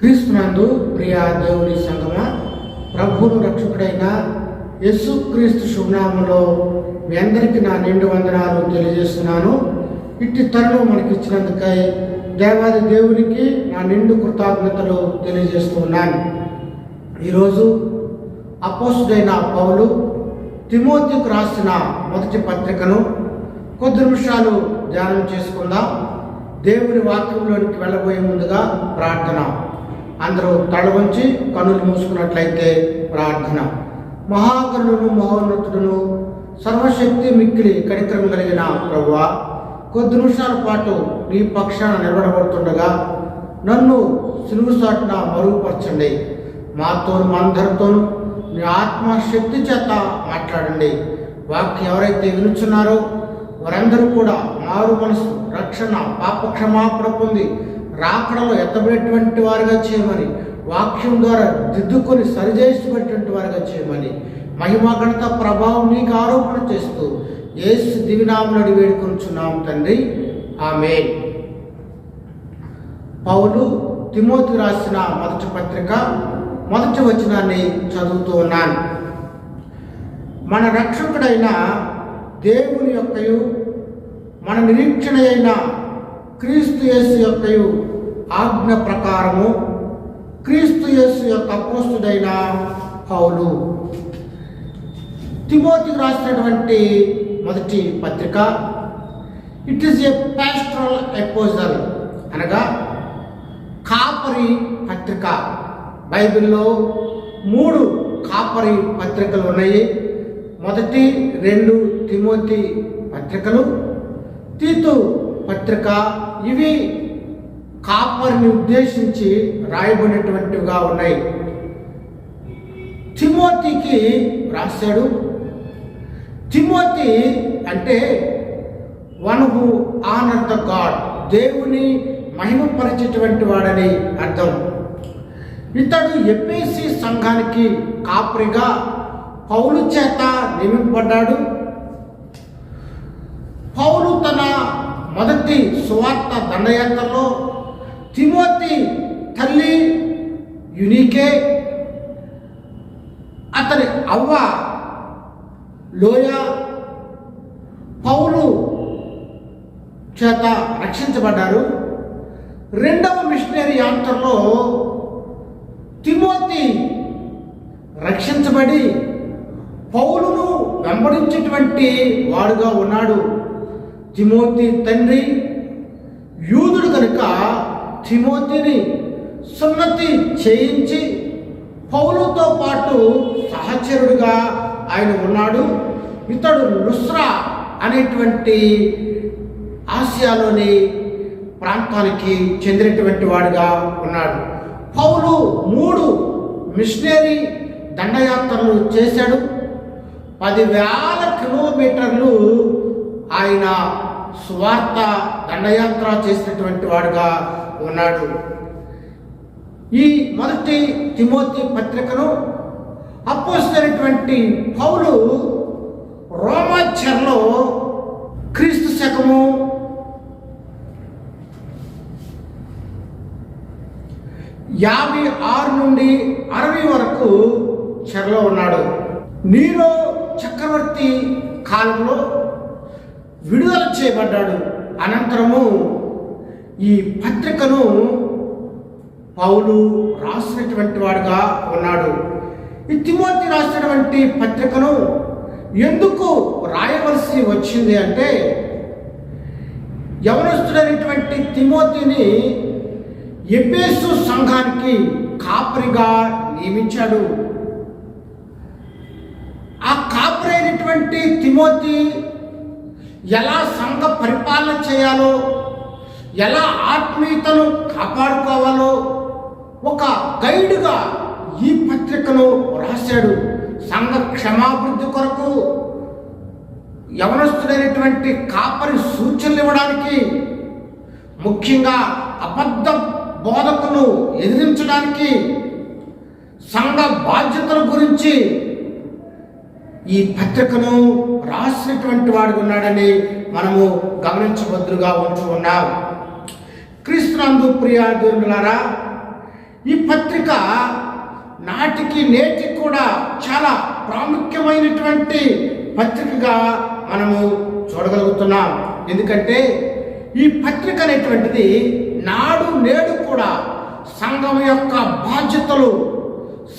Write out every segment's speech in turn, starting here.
క్రీస్తునందు ప్రియ దేవుని సంగమ, ప్రభువును రక్షకుడైన యేసుక్రీస్తు శుభనామంలో మీ అందరికీ నా నిండు వందనాలు తెలియజేస్తున్నాను. ఇట్టి తరుణం మనకి ఇచ్చినందుకై దేవాది దేవునికి నా నిండు కృతజ్ఞతలు తెలియజేస్తున్నాను. ఈరోజు అపోస్తుడైన పౌలు తిమోతికి రాసిన మొదటి పత్రికను కొద్ది నిమిషాలు ధ్యానం చేసుకుందాం. దేవుని వాక్యంలోనికి వెళ్ళబోయే ముందుగా ప్రార్థన. అందరూ తల వంచి కన్నులు మూసుకున్నట్లయితే ప్రార్థన. మహాగణుడును మహోన్నతుడును సర్వశక్తి మిక్కిలి కనికరం కలిగిన ప్రభువా, కొద్ది నిమిషాల పాటు నీ పక్షాన నిలబడబడుతుండగా నన్ను సిలువ చాటున మరుగుపరచండి. మాతోను మా అందరితోనూ నీ ఆత్మశక్తి చేత మాట్లాడండి. వాక్యం ఎవరైతే వినుచున్నారో వారందరూ కూడా మారు మనసు, రక్షణ, పాప క్షమాపణ పొంది రాకడలో ఎత్తబడేటువంటి వారుగా చేయమని, వాక్యం ద్వారా దిద్దుకొని సరిచేసినటువంటి వారుగా చేయమని మహిమ ఘనత ప్రభావం నీకు ఆరోపణ చేస్తూ యేసు దివినామములో వేడుకొంచున్నాం తండ్రి, ఆమేన్. పౌలు తిమోతికి రాసిన మొదటి పత్రిక మొదటి వచనాన్ని చదువుతూ ఉన్నాను. మన రక్షకుడైన దేవుని యొక్కయు మన నిరీక్షణ అయిన క్రీస్తు యేసు యొక్కయు ఆజ్ఞ ప్రకారము క్రీస్తు యేసు యొక్క అపోస్తుడైన పౌలు తిమోతికి రాసినటువంటి మొదటి పత్రిక. ఇట్ ఈస్ ఏ పాస్టరల్ ఎపోజల్, అనగా కాపరి పత్రిక. బైబిల్లో 3 కాపరి పత్రికలు ఉన్నాయి. మొదటి 2 తిమోతి పత్రికలు, తీతు పత్రిక. ఇవి కాపరిని ఉద్దేశించి రాయబడినటువంటివిగా ఉన్నాయి. తిమోతికి రాశాడు. తిమోతి అంటే one who honour the God, దేవుని మహిమపరిచేటువంటి వాడని అర్థం. ఇతడు ఎఫెసీ సంఘానికి కాపరిగా పౌలు చేత నియమింపబడ్డాడు. పౌలు తన మొదటి సువార్త దండయాత్రలో తిమోతి తల్లి యునికే, అతని అవ్వ లోయ పౌలు చేత రక్షించబడ్డారు. రెండవ మిషనరీ యాత్రలో తిమోతి రక్షించబడి పౌలును వెంబడించేటువంటి వాడుగా ఉన్నాడు. తిమోతి తండ్రి యూదుడు కనుక తిమోతిని సున్నతి చేయించి పౌలుతో పాటు సహచరుడుగా ఆయన ఉన్నాడు. ఇతడు లుస్రా అనేటువంటి ఆసియాలోని ప్రాంతానికి చెందినటువంటి వాడుగా ఉన్నాడు. పౌలు 3 మిషనరీ దండయాత్రలు చేశాడు. 10,000 కిలోమీటర్లు ఆయన సువార్త దండయాత్ర చేసినటువంటి వాడుగా ఉన్నాడు. ఈ మొదటి తిమోతి పత్రికను అపోస్తలుడైనటువంటి పౌలు రోమా చెరలో క్రీస్తు శకము 56 నుండి 60 వరకు చెరలో ఉన్నాడు. నీరో చక్రవర్తి కాలంలో విడుదల చేయబడ్డాడు. అనంతరము ఈ పత్రికను పౌలు రాసినటువంటి వాడుగా ఉన్నాడు. ఈ తిమోతి రాసినటువంటి పత్రికను ఎందుకు రాయవలసి వచ్చింది అంటే, యవనస్తుడైనటువంటి తిమోతిని ఎఫెసు సంఘానికి కాపరిగా నియమించాడు. ఆ కాపరి అయినటువంటి తిమోతి ఎలా సంఘ పరిపాలన చేయాలో, ఎలా ఆత్మీయతను కాపాడుకోవాలో ఒక గైడ్గా ఈ పత్రికను రాశాడు. సంఘ క్షమాభివృద్ధి కొరకు యవనస్తుడైనటువంటి కాపరి సూచనలు ఇవ్వడానికి, ముఖ్యంగా అబద్ధ బోధకును ఎదిరించడానికి, సంఘ బాధ్యతల గురించి ఈ పత్రికను రాసినటువంటి వాడు ఉన్నాడని మనము గమనించబద్దుగా ఉంటూ ఉన్నాం. క్రీస్తునందు ప్రియ దేవులారా, ఈ పత్రిక నాటికి నేటికి కూడా చాలా ప్రాముఖ్యమైనటువంటి పత్రికగా మనము చూడగలుగుతున్నాం. ఎందుకంటే ఈ పత్రిక అనేటువంటిది నాడు నేడు కూడా సంఘం యొక్క బాధ్యతలు,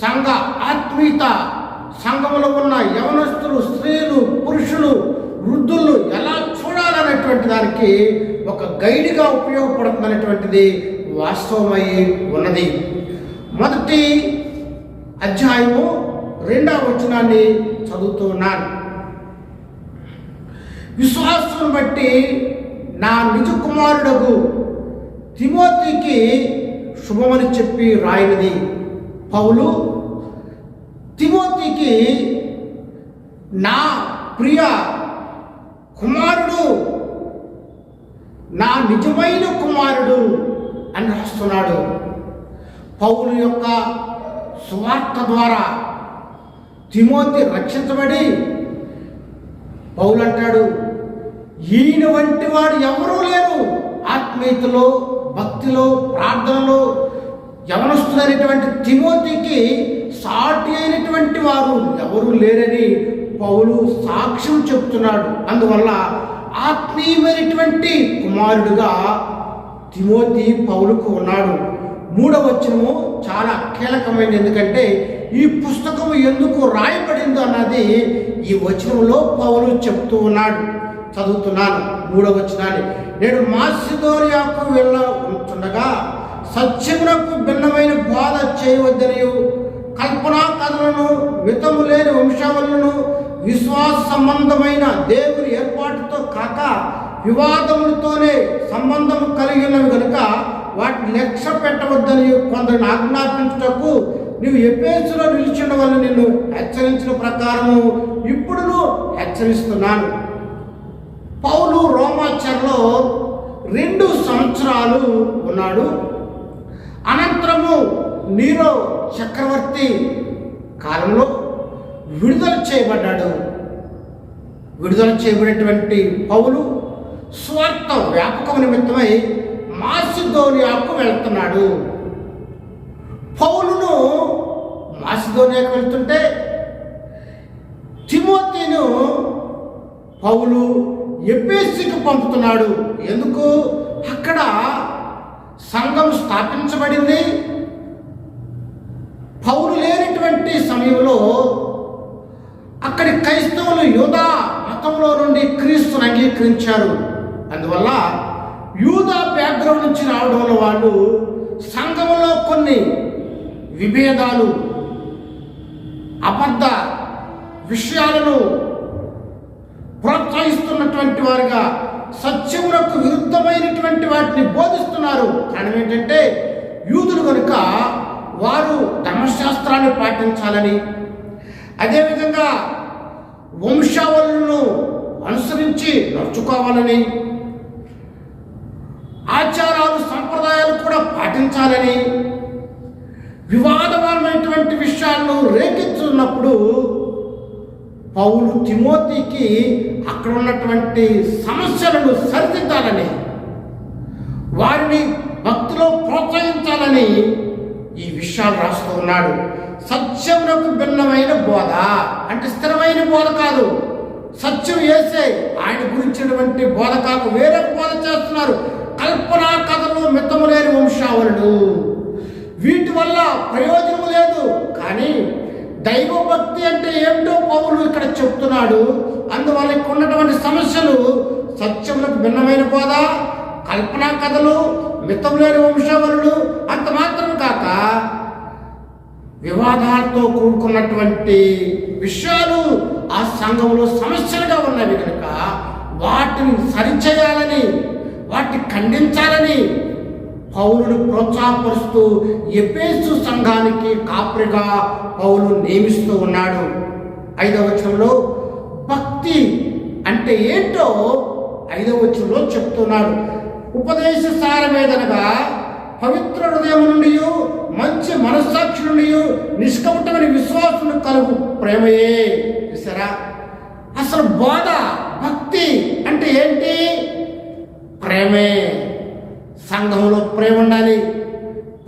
సంఘ ఆత్మీయత, సంఘంలో ఉన్న యవనస్తులు, స్త్రీలు, పురుషులు, వృద్ధులు ఎలా చూడాలనేటువంటి దానికి ఒక గైడ్గా ఉపయోగపడుతుందనేటువంటిది వాస్తవమై ఉన్నది. మొదటి అధ్యాయము 2వ వచనాన్ని చదువుతూ ఉన్నాను. విశ్వాసం బట్టి నా నిజ కుమారుడగు తిమోతికి శుభమని చెప్పి రాయినది. పౌలు తిమోతికి నా ప్రియ కుమారుడు, నా నిజమైన కుమారుడు అని రాస్తున్నాడు. పౌలు యొక్క సువార్త ద్వారా తిమోతి రక్షించబడి పౌలు అంటాడు, ఈయన వంటి వాడు ఎవరూ లేరు, ఆత్మీయతలో, భక్తిలో, ప్రార్థనలో యవనస్తులైనటువంటి తిమోతికి సాటి అయినటువంటి వారు ఎవరు లేరని పౌలు సాక్ష్యం చెప్తున్నాడు. అందువల్ల ఆత్మీయమైనటువంటి కుమారుడుగా తిమోతి పౌలుకు ఉన్నాడు. 3వ వచనము చాలా కీలకమైనది. ఎందుకంటే ఈ పుస్తకం ఎందుకు రాయబడిందో అన్నది ఈ వచనంలో పౌలు చెప్తూ ఉన్నాడు. చదువుతున్నాను 3వ వచనాన్ని. నేను మాసిదోనియాకు ఉంటుండగా సత్యమునకు భిన్నమైన బోధ చేయవద్దనియు, కల్పనా కథలను, మితము లేని వంశావళులను, విశ్వాస సంబంధమైన దేవుని ఏర్పాటుతో కాక వివాదములతోనే సంబంధం కలిగి ఉన్నవి కనుక వాటిని లక్ష్య పెట్టవద్దని కొందరిని ఆజ్ఞాపించుటకు నీవు ఎఫెసులో నిలిచిన వల్ల నిన్ను హెచ్చరించిన ప్రకారము ఇప్పుడును హెచ్చరిస్తున్నాను. పౌలు రోమాచర్లో 2 సంవత్సరాలు ఉన్నాడు. అనంతరము నీరో చక్రవర్తి కాలంలో విడుదల చేయబడ్డాడు. విడుదల చేయబడినటువంటి పౌలు స్వార్థ వ్యాపకం నిమిత్తమై మాసిదోనియాకు వెళ్తున్నాడు. పౌలును మాసిదోనియాకు వెళ్తుంటే తిమోతిను పౌలు ఎఫెసుకు పంపుతున్నాడు. ఎందుకు? అక్కడ సంఘం స్థాపించబడింది. పౌలు లేనటువంటి సమయంలో అక్కడి క్రైస్తవులు యూదా మతంలో నుండి క్రీస్తుని అంగీకరించారు. అందువల్ల యూదా బ్యాక్గ్రౌండ్ నుంచి రావడం వల్ల వాళ్ళు సంఘంలో కొన్ని విభేదాలు, అబద్ధ విషయాలను ప్రోత్సహిస్తున్నటువంటి వారుగా సత్యములకు విరుద్ధమైనటువంటి వాటిని బోధిస్తున్నారు. కారణం ఏంటంటే యూదులు కనుక వారు ధర్మశాస్త్రాన్ని పాటించాలని, అదేవిధంగా వంశావళులను అనుసరించి నడుచుకోవాలని, ఆచారాలు సంప్రదాయాలు కూడా పాటించాలని వివాదమైనటువంటి విషయాలను రేకెత్తున్నప్పుడు పౌలు తిమోతికి అక్కడ ఉన్నటువంటి సమస్యలను సరిదిద్దాలని, వారిని భక్తిలో ప్రోత్సహించాలని ఈ విషయాలు రాస్తూ ఉన్నాడు. సత్యమునకు భిన్నమైన బోధ అంటే స్థిరమైన బోధ కాదు. సత్యం యేసే, ఆయన గురించినటువంటి బోధ కాక వేరే బోధ చేస్తున్నారు. కల్పనా కథలు, మితము లేని వంశావళుడు, వీటి వల్ల ప్రయోజనం లేదు. కానీ దైవభక్తి అంటే ఏమిటో పౌలు ఇక్కడ చెప్తున్నాడు. అందువల్ల ఇక్కడ ఉన్నటువంటి సమస్యలు సత్యములకు భిన్నమైన బోధ, కల్పనా కథలు, మితం లేని వంశావళుడు, అంత మాత్రం కాక వివాదాలతో కూడుకున్నటువంటి విషయాలు ఆ సంఘంలో సమస్యలుగా ఉన్నవి కనుక వాటిని సరిచేయాలని, వాటిని ఖండించాలని పౌలును ప్రోత్సాహపరుస్తూ ఎఫెసు సంఘానికి కాపరిగా పౌలు నియమిస్తూ ఉన్నాడు. 5వ వచనంలో భక్తి అంటే ఏంటో 5వ వచనంలో చెప్తున్నాడు. ఉపదేశ సారమేదనగా పవిత్ర హృదయం నుండి, మంచి మనస్సాక్షి నుండి, నిష్కపటమైన విశ్వాసం కలుగు ప్రేమయే. చూసారా, అసలు బోధ భక్తి అంటే ఏంటి? ప్రేమే. సంఘంలో ప్రేమ ఉండాలి.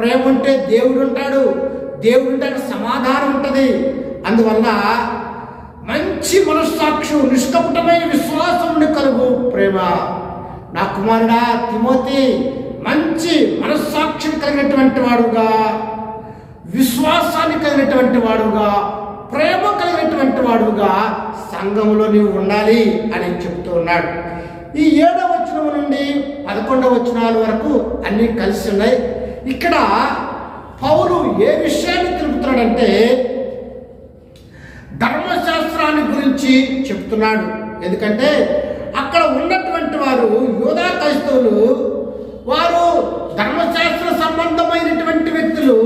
ప్రేమ ఉంటే దేవుడు ఉంటాడు, దేవుడు ఉంటే అక్కడ సమాధానం ఉంటుంది. అందువల్ల మంచి మనస్సాక్షి, నిష్కపటమైన విశ్వాసం కలుగు ప్రేమ. నా కుమారుడా తిమోతి, మంచి మనస్సాక్షిని కలిగినటువంటి వాడుగా, విశ్వాసాన్ని కలిగినటువంటి వాడుగా, ప్రేమ కలిగినటువంటి వాడుగా సంఘంలో నీవు ఉండాలి అని చెబుతూ ఉన్నాడు. ఈ 7వ వచనం నుండి 11వ వచనాల వరకు అన్నీ కలిసి ఉన్నాయి. ఇక్కడ పౌలు ఏ విషయాన్ని తెలుపుతున్నాడంటే ధర్మశాస్త్రాన్ని గురించి చెప్తున్నాడు. ఎందుకంటే అక్కడ ఉన్నటువంటి వారు యూదా క్రైస్తవులు, వారు ధర్మశాస్త్ర సంబంధమైనటువంటి వ్యక్తులు.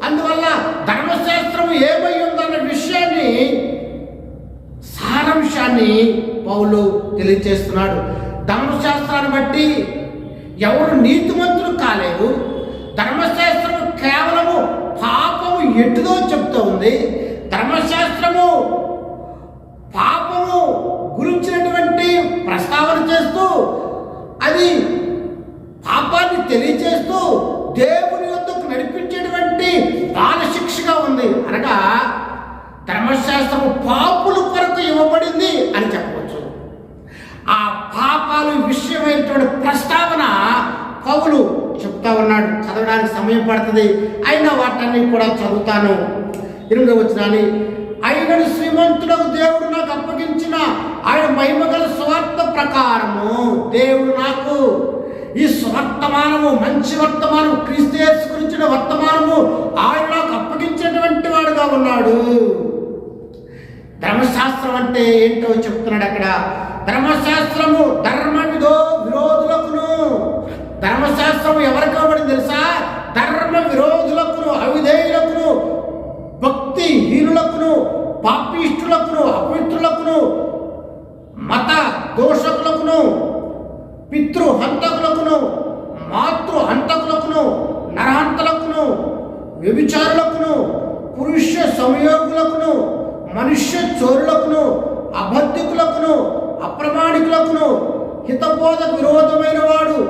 అందువల్ల ధర్మశాస్త్రం ఏమై ఉందన్న విషయాన్ని, సారాంశాన్ని పౌలు తెలియజేస్తున్నాడు. ధర్మశాస్త్రాన్ని బట్టి ఎవరు నీతిమంతులు కాలేదు. ధర్మశాస్త్రము కేవలము పాపము ఎటుదో చెప్తూ ఉంది. ధర్మశాస్త్రము పాపము గురించినటువంటి ప్రస్తావన చేస్తూ, అది పాపాన్ని తెలియజేస్తూ దేవుని యొద్దకు నడిపించేటువంటి బాలశిక్షగా ఉంది. అనగా ధర్మశాస్త్రము పాపుల కొరకు ఇవ్వబడింది అని చెప్పవచ్చు. ఆ పాపాలు విషయమైనటువంటి ప్రస్తావన పౌలు చెప్తా ఉన్నాడు. చదవడానికి సమయం పడుతుంది, అయినా వాటన్ని కూడా చదువుతాను. 8వ వచనాన్ని, ఆయనను శ్రీమంతుడకు దేవుడు నాకు అప్పగించిన ఆయన మహిమగల సువార్త ప్రకారము దేవుడు నాకు ఈ వర్తమానము, మంచి వర్తమానము, క్రీస్తు యేసు గురించిన వర్తమానము ఆయన నాకు అప్పగించేటువంటి వాడుగా ఉన్నాడు. ధర్మశాస్త్రం అంటే ఏంటో చెప్తున్నాడు అక్కడ. ధర్మశాస్త్రము విరోధులకును. ధర్మశాస్త్రము ఎవరికి ఇవ్వబడింది తెలుసా? ధర్మ విరోధులకును, అవిధేయులకును, భక్తిహీనులకును, పాపిష్టులకును, అపవిత్రులకును, మత దోషకులకును, పితృహంతకులకును, మాతృహంతకులకును, నరహంతలకును, వ్యభిచారులకును, పురుష సంయోగులకును, మనుష్య చోరులకును, అబద్ధికులకును, అప్రమాణికులకును, హితబోధకు విరోధమైన వాడు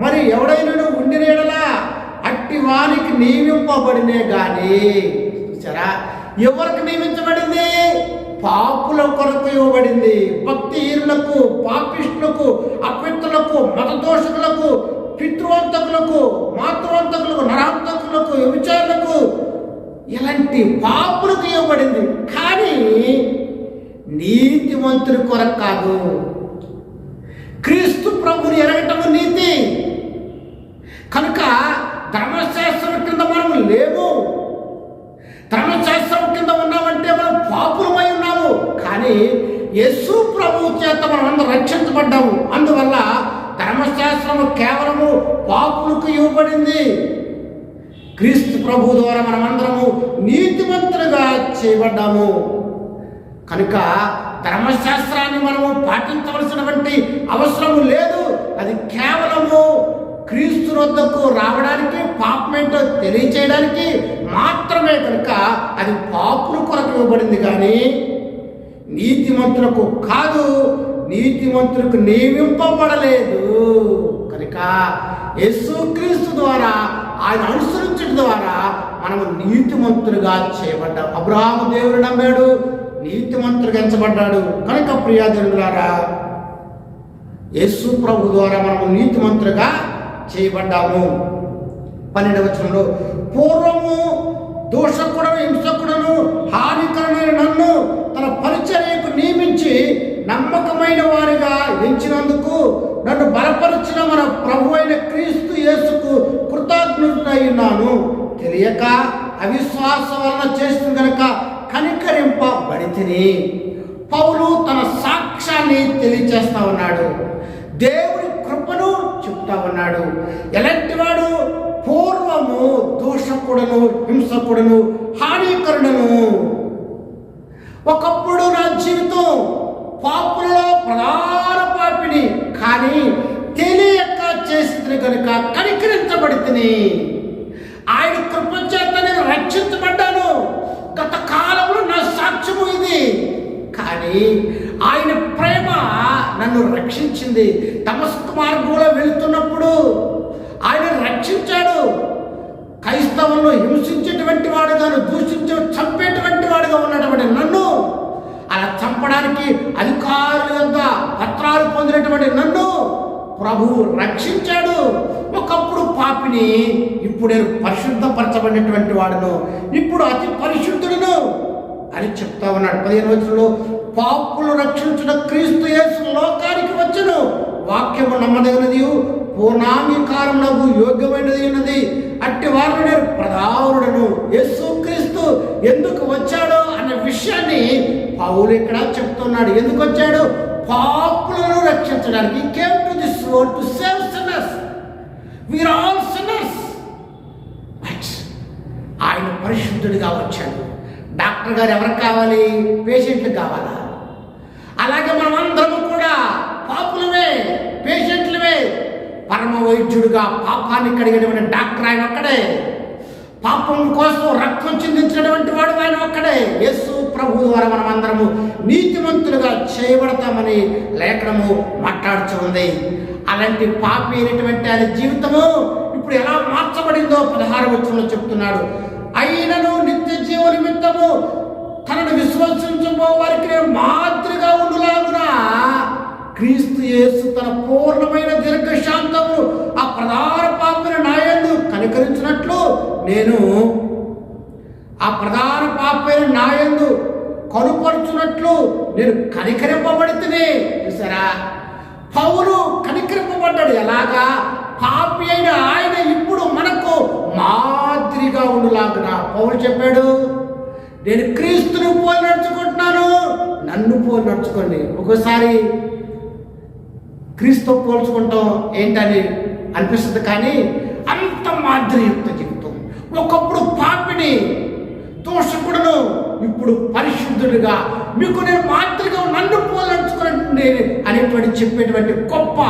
మరి ఎవడైనా ఉండినేడలా అట్టి వారికి నియమింపబడినే గాని. చూసారా, ఎవరికి నియమించబడింది? పాపుల కొరకు ఇవ్వబడింది. భక్తిహీనులకు, పాపిష్టులకు, అపవిత్రులకు, మతదోషకులకు, పితృవంతకులకు, మాతృవంతకులకు, నరహంతకులకు, వ్యభిచారులకు, ఇలాంటి పాపులకు ఇవ్వబడింది. కానీ నీతిమంతుడి కొరకు కాదు. క్రీస్తు ప్రభుని ఎరగటము నీతి కనుక ధర్మశాస్త్రం కింద మనం లేము. ధర్మశాస్త్రం కింద ఉన్నామంటే మనం పాపులమై ఉన్నాము. కానీ యేసు ప్రభువు చేత మనం అందరం రక్షించబడ్డాము. అందువల్ల ధర్మశాస్త్రము కేవలము పాపులకు ఇవ్వబడింది. క్రీస్తు ప్రభు ద్వారా మనమందరము నీతిమంతులుగా చేయబడ్డాము. కనుక ధర్మశాస్త్రాన్ని మనము పాటించవలసినటువంటి అవసరము లేదు. అది కేవలము క్రీస్తు వద్దకు రావడానికి, పాపమేంటో తెలియచేయడానికి మాత్రమే. కనుక అది పాపుల కొరకు ఇవ్వబడింది కానీ నీతిమంతులకు కాదు. నీతిమంతులకు నియమింపబడలేదు. కనుక యేసుక్రీస్తు ద్వారా, ఆయన అనుసరించడం ద్వారా మనము నీతిమంతులుగా చేయబడ్డాం. అబ్రహాము దేవుడు నమ్మాడు, నీతిమంతులుగా ఎంచబడ్డాడు. కనుక ప్రియాదేవులారా, యేసు ప్రభు ద్వారా మనము నీతిమంతులుగా చేయబడ్డాము. 12వ వచనంలో, పూర్వము దోషకుడను, హింసకుడను, హానికరమైన నన్ను తన పరిచర్యకు నియమించి నమ్మకమైన వారిగా ఎంచినందుకు నన్ను బలపరిచిన మన ప్రభు అయిన క్రీస్తు యేసుకు కృతజ్ఞుడై ఉన్నాను. తెలియక అవిశ్వాసం వలన చేస్తుంది కనుక కనికరింపబడితిని. పౌలు తన సాక్ష్యాన్ని తెలియజేస్తా ఉన్నాడు. దేవుని కృపను చెప్తా ఉన్నాడు. ఎలాంటి వాడు? పూర్వము దోషకుడను, హింసకుడను, హానికరుడను. ఒకప్పుడు నా జీవితం పాపులలో ప్రధాన పాపిని, కానీ తెలియక చేసింది కనుక కనికరించబడితిని. ఆయన కృప చేత నేను రక్షించబడ్డాను. గత కాలంలో నా సాక్ష్యము ఇది. కానీ ఆయన ప్రేమ నన్ను క్రైస్తవులను హింసించేటువంటి వాడుగాను, చంపేటువంటి వాడుగా ఉన్నటువంటి నన్ను, అలా చంపడానికి అధికారుల యొక్క పత్రాలు పొందినటువంటి నన్ను ప్రభువు రక్షించాడు. ఒకప్పుడు పాపిని, ఇప్పుడు నేను పరిశుద్ధపరచబడినటువంటి వాడును, ఇప్పుడు అతి పరిశుద్ధుడును అని చెప్తా ఉన్నాడు. 15వ వచనంలో పాపులు రక్షించిన క్రీస్తు యేసు లోకానికి వచ్చును, వాక్యము నమ్మదగినది, పూర్ణాంగీకారమునకు యోగ్యమైనది ఉన్నది, అట్టి వారిని నేను ప్రధానుడను. యేసు క్రీస్తు ఎందుకు వచ్చాడో అన్న విషయాన్ని పౌలు ఇక్కడ చెప్తున్నాడు. ఎందుకు వచ్చాడు? పాపులను రక్షించడానికి. He came to this world to save sinners. We are all sinners. But ఆయన పరిశుద్ధుడిగా వచ్చాడు. డాక్టర్ గారు ఎవరికి కావాలి? పేషెంట్లు కావాలా? అలాగే మనం అందరము కూడా పాపులమే, పేషెంట్లమే. పరమ వైద్యుడుగా పాపాన్ని కడిగినటువంటి డాక్టర్ ఆయన ఒక్కడే. పాపం కోసం రక్తం చిందించినటువంటి వాడు ఆయన ఒక్కడే. యేసు ప్రభు ద్వారా మనం అందరము నీతిమంతులుగా చేయబడతామని లేఖనము మాట్లాడుతూ ఉంది. అలాంటి పాపి అయినటువంటి ఆయన జీవితము ఇప్పుడు ఎలా మార్చబడిందో 16వ వచనంలో చెప్తున్నాడు. అయినను నిత్య జీవ నిమిత్తము తనను విశ్వసించబో వారికి నేను మాదిరిగా ఉండులాగున క్రీస్తు యేసు తన పూర్ణమైన దీర్ఘశాంతము ఆ ప్రధాన పాపిని నాయందు కనికరించినట్లు నేను ఆ ప్రధాన పాపైన నాయందు కనుపరుచున్నట్లు నేను కనికరింపబడితేనే. చూసారా, పౌలు కనికరింపబడ్డాడు. ఎలాగా? పాపి అయిన ఆయన ఇప్పుడు మనకు మాదిరిగా ఉండులాగున. పౌలు చెప్పాడు, నేను క్రీస్తుని పోలి నడుచుకుంటున్నాను, నన్ను పోలి నడుచుకోండి. ఒకసారి క్రీస్తు పోల్చుకుంటాం ఏంటని అనిపిస్తుంది, కానీ అంత మాదిరియుక్త జీవితం. ఒకప్పుడు పాపిని, దోషకుడును, ఇప్పుడు పరిశుద్ధుడిగా మీకు నేను మాదిరిగా నన్ను పోలి నడుచుకోండి అనేటువంటి చెప్పేటువంటి గొప్ప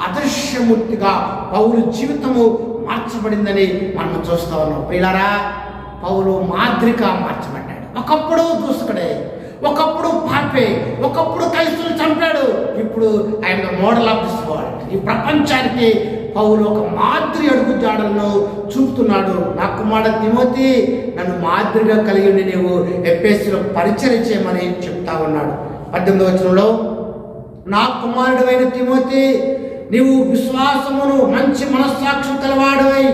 ఆదర్శమూర్తిగా పౌలు జీవితము మార్చబడిందని మనం చూస్తా ఉన్నాం. ప్రియులారా, పౌలు మాదిరిగా మార్చబడ్డాడు. ఒకప్పుడు దూసుకుడే, ఒకప్పుడు పాపే, ఒకప్పుడు క్రైస్తవులు చంపాడు, ఇప్పుడు ఆయన మోడల్ ఆఫ్ దిస్ వరల్డ్. ఈ ప్రపంచానికి పౌలు ఒక మాదిరి అడుగు జాడలను చూపుతున్నాడు. నా కుమారుడు తిమోతి, నన్ను మాదిరిగా కలిగి ఉండి నీవు ఎఫెసీలో పరిచర్య చేయమని చెప్తా ఉన్నాడు. 18వ వచనంలో, నా కుమారుడు అయిన తిమోతి, నీవు విశ్వాసమును మంచి మనస్సాక్షి కలవాడవై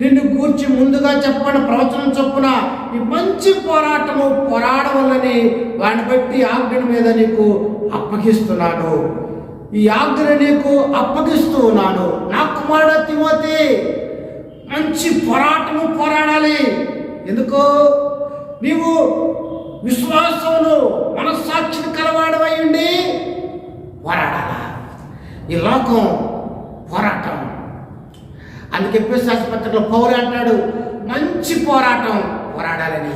నిన్ను గూర్చి ముందుగా చెప్పిన ప్రవచనం చొప్పున ఈ మంచి పోరాటము పోరాడవల్లని వాడిని బట్టి ఆజ్ఞను మీద నీకు అప్పగిస్తున్నాను. ఈ ఆజ్ఞను నీకు అప్పగిస్తూ ఉన్నాను. నా కుమారుడు తిమోతి, మంచి పోరాటము పోరాడాలి. ఎందుకు? నీవు విశ్వాసమును మనస్సాక్షిని కలవాడవై ఉండి పోరాడాలా. ఈ లోకం పోరాటం. అందుకే ఎఫెసీయుల పత్రికలో పౌలు అంటాడు, మంచి పోరాటం పోరాడాలని.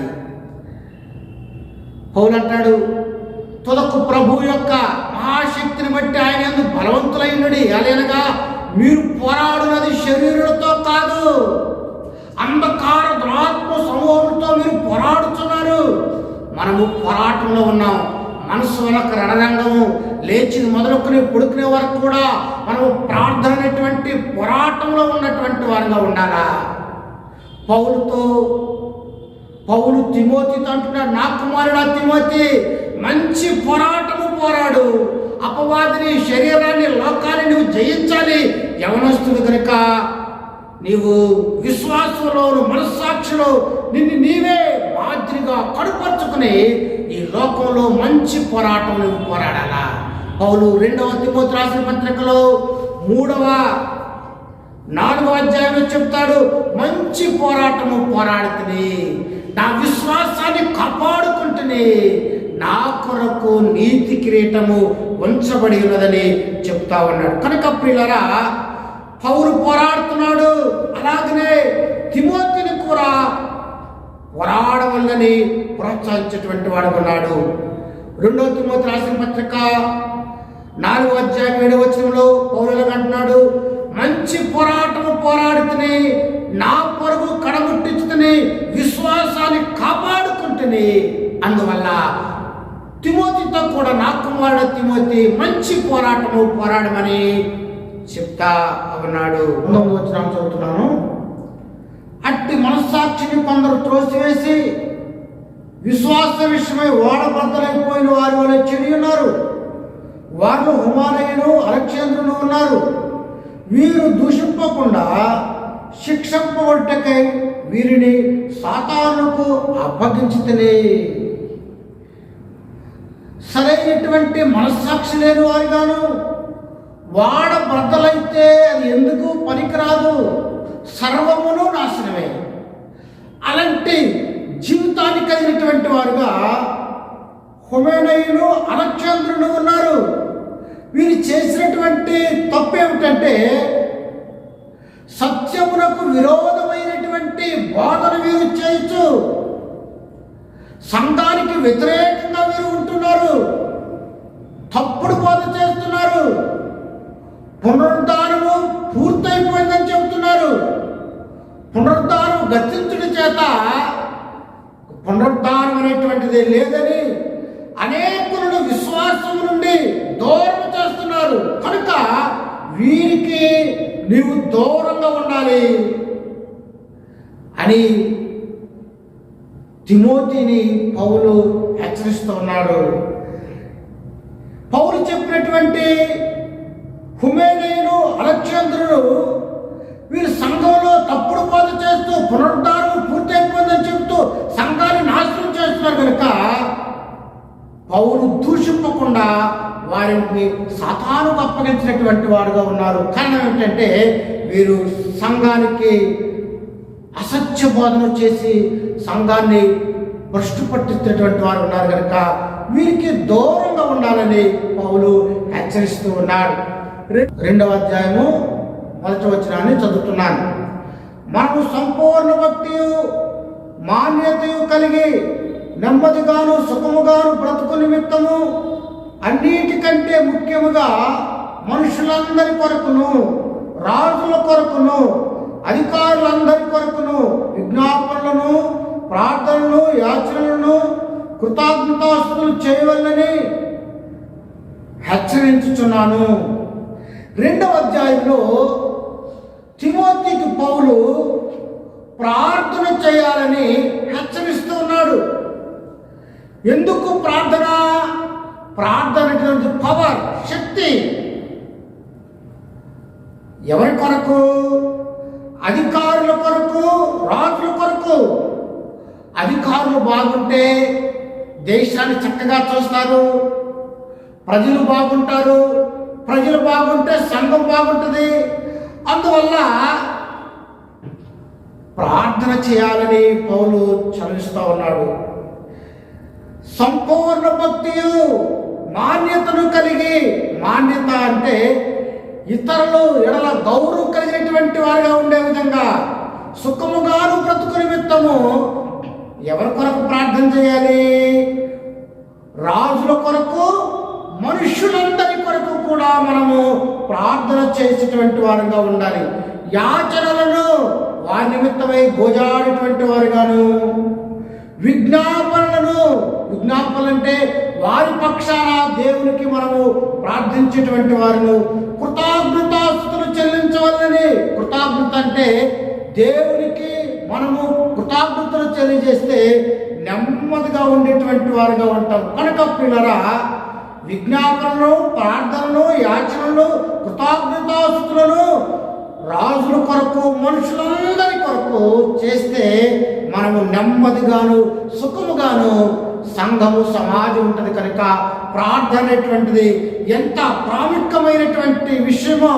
పౌలు అంటాడు, తుదకు ప్రభు యొక్క మహాశక్తిని బట్టి ఆయన యందు బలవంతులై ఉన్నది. అలాగనగా మీరు పోరాడున్నది శరీరులతో కాదు, అంధకార దురాత్మ సమూహంతో మీరు పోరాడుతున్నారు. మనము పోరాటంలో ఉన్నాం. మనసు వెనక రణరంగము లేచి మొదలుకొని పుడుకునే వరకు కూడా మనము ప్రార్థన అనేటువంటి పోరాటంలో ఉన్నటువంటి వారిగా ఉండాలా. పౌలు తిమోతితో అంటున్నాడు, నా కుమారుడా తిమోతి, మంచి పోరాటము పోరాడు. అపవాదిని, శరీరాన్ని, లోకాన్ని నువ్వు జయించాలి. యవనస్తుడు కనుక నీవు విశ్వాసంలోను మనస్సాక్షిలో నిన్ను నీవే మాదిరిగా కడుపరుచుకుని ఈ లోకంలో మంచి పోరాటం నువ్వు పోరాడాలా. పౌలు 2వ తిమోతి రాసిన పత్రికలో 4వ అధ్యాయంలో చెప్తాడు, మంచి పోరాటము పోరాడుతుంది, నా విశ్వాసాన్ని కాపాడుకుంటుని నా కొరకు నీతి కిరీటము ఉంచబడి ఉన్నదని చెప్తా ఉన్నాడు. కనుక ప్రియులారా, పౌలు పోరాడుతున్నాడు. అలాగనే తిమోతిని కూడా పోరాడవల్లని ప్రోత్సహించేటువంటి వాడు ఉన్నాడు. 2వ తిమోతి రాసిన పత్రిక 4వ అధ్యాయం 7వ వచనంలో పౌలు అంటున్నాడు, మంచి పోరాటము పోరాడుతుని నా పరుగు కడముట్టించుకుని విశ్వాసాన్ని కాపాడుకుంటుని. అందువల్ల తిమోతితో కూడా నా కుమారుడు తిమోతి మంచి పోరాటము పోరాడమని చెప్తా ఉన్నాడు. 9వ వచనం చదువుతున్నాను. అట్టి మనస్సాక్షిని కొందరు త్రోసివేసి విశ్వాస విషయమై ఓడబద్దలైపోయిన వారి వలె చెడి ఉన్నారు. వారు హుమానయును అలెగ్జాంద్రును ఉన్నారు. వీరు దూషింపకుండా శిక్షింపబడుటకై వీరిని సాతానుకు అప్పగించితేనే. సరైనటువంటి మనస్సాక్షి లేని వారుగాను వాడ బద్దలైతే అది ఎందుకు పనికిరాదు, సర్వమును నాశనమే. అలాంటి జీవితాన్ని కలిగినటువంటి వారుగా హుమేనయును అలెగ్జాంద్రును ఉన్నారు. వీరు చేసినటువంటి తప్పు ఏమిటంటే సత్యమునకు విరోధమైనటువంటి బోధన వీరు చేయొచ్చు. సంఘానికి వ్యతిరేకంగా వీరు ఉంటున్నారు. తప్పుడు బోధ చేస్తున్నారు. పునరుద్ధానము పూర్తయిపోయిందని చెబుతున్నారు. పునరుద్ధానం గతించుడి చేత పునరుద్ధానం అనేటువంటిది లేదని అనేకులను విశ్వాసం నుండి దూరం చేస్తున్నారు. కనుక వీరికి నీవు దూరంగా ఉండాలి అని తిమోతిని పౌలు హెచ్చరిస్తూ ఉన్నాడు. పౌలు చెప్పినటువంటి హుమేనయును అలెగ్జాంద్రుడు వీరు సంఘంలో తప్పుడు బోధ చేస్తూ పునరుద్ధానం పూర్తయిపోయిందని చెబుతూ సంఘాన్ని నాశనం చేస్తున్నారు. కనుక పౌలు దూషింపకుండా వారిని సాతానుకు అప్పగించినటువంటి వాడుగా ఉన్నారు. కారణం ఏమిటంటే వీరు సంఘానికి అసత్య బోధన చేసి సంఘాన్ని భ్రష్టు పట్టిస్తున్నటువంటి వారు ఉన్నారు. కనుక వీరికి దూరంగా ఉండాలని పౌలు హెచ్చరిస్తూ ఉన్నాడు. 2వ అధ్యాయము 1వ వచనాన్ని చదువుతున్నాను. మనము సంపూర్ణ భక్తియు మాన్యతయు కలిగి నెమ్మదిగాను సుఖముగాను బ్రతుకు నిమిత్తము అన్నిటికంటే ముఖ్యముగా మనుషులందరి కొరకును, రాజుల కొరకును, అధికారులందరి కొరకును విజ్ఞాపనలను, ప్రార్థనలను, యాచనలను, కృతజ్ఞతాస్తుతులు చేయవలనని హెచ్చరించుచున్నాను. 2వ అధ్యాయంలో తిమోతికి పౌలు ప్రార్థన చేయాలని హెచ్చరిస్తూ ఉన్నాడు. ఎందుకు ప్రార్థన? ప్రార్థన పవర్, శక్తి. ఎవరి కొరకు? అధికారుల కొరకు, రాజుల కొరకు. అధికారులు బాగుంటే దేశాన్ని చక్కగా చూస్తారు, ప్రజలు బాగుంటారు. ప్రజలు బాగుంటే సంఘం బాగుంటుంది. అందువల్ల ప్రార్థన చేయాలని పౌలు చదివిస్తూ ఉన్నాడు. సంపూర్ణ భక్తియు మాన్యతను కలిగి, మాన్యత అంటే ఇతరులు ఎడల గౌరవం కలిగినటువంటి వారిగా ఉండే విధంగా, సుఖముగాను బ్రతుకు నిమిత్తము ఎవరి కొరకు ప్రార్థన చేయాలి? రాజుల కొరకు, మనుషులందరి కొరకు కూడా మనము ప్రార్థన చేసేటువంటి వారుగా ఉండాలి. యాచనలను వారి నిమిత్తమై గోజాడేటువంటి వారుగాను, విజ్ఞాపనలను, విజ్ఞాపనలంటే వారి పక్షాన దేవునికి మనము ప్రార్థించేటువంటి వారును, కృతజ్ఞతాస్తుతులు చెల్లించవాలని. కృతజ్ఞత అంటే దేవునికి మనము కృతజ్ఞతలు తెలియజేస్తే నెమ్మదిగా ఉండేటువంటి వారుగా ఉంటాం. కనుక పిల్లరా, విజ్ఞాపనలు, ప్రార్థనలు, యాచనలు, కృతజ్ఞతాస్తుతులను రాజుల కొరకు, మనుషులందరి కొరకు చేస్తే మనము నెమ్మదిగాను సుఖముగాను సంఘము, సమాజం ఉంటుంది. కనుక ప్రార్థన అనేటువంటిది ఎంత ప్రాముఖ్యమైనటువంటి విషయమో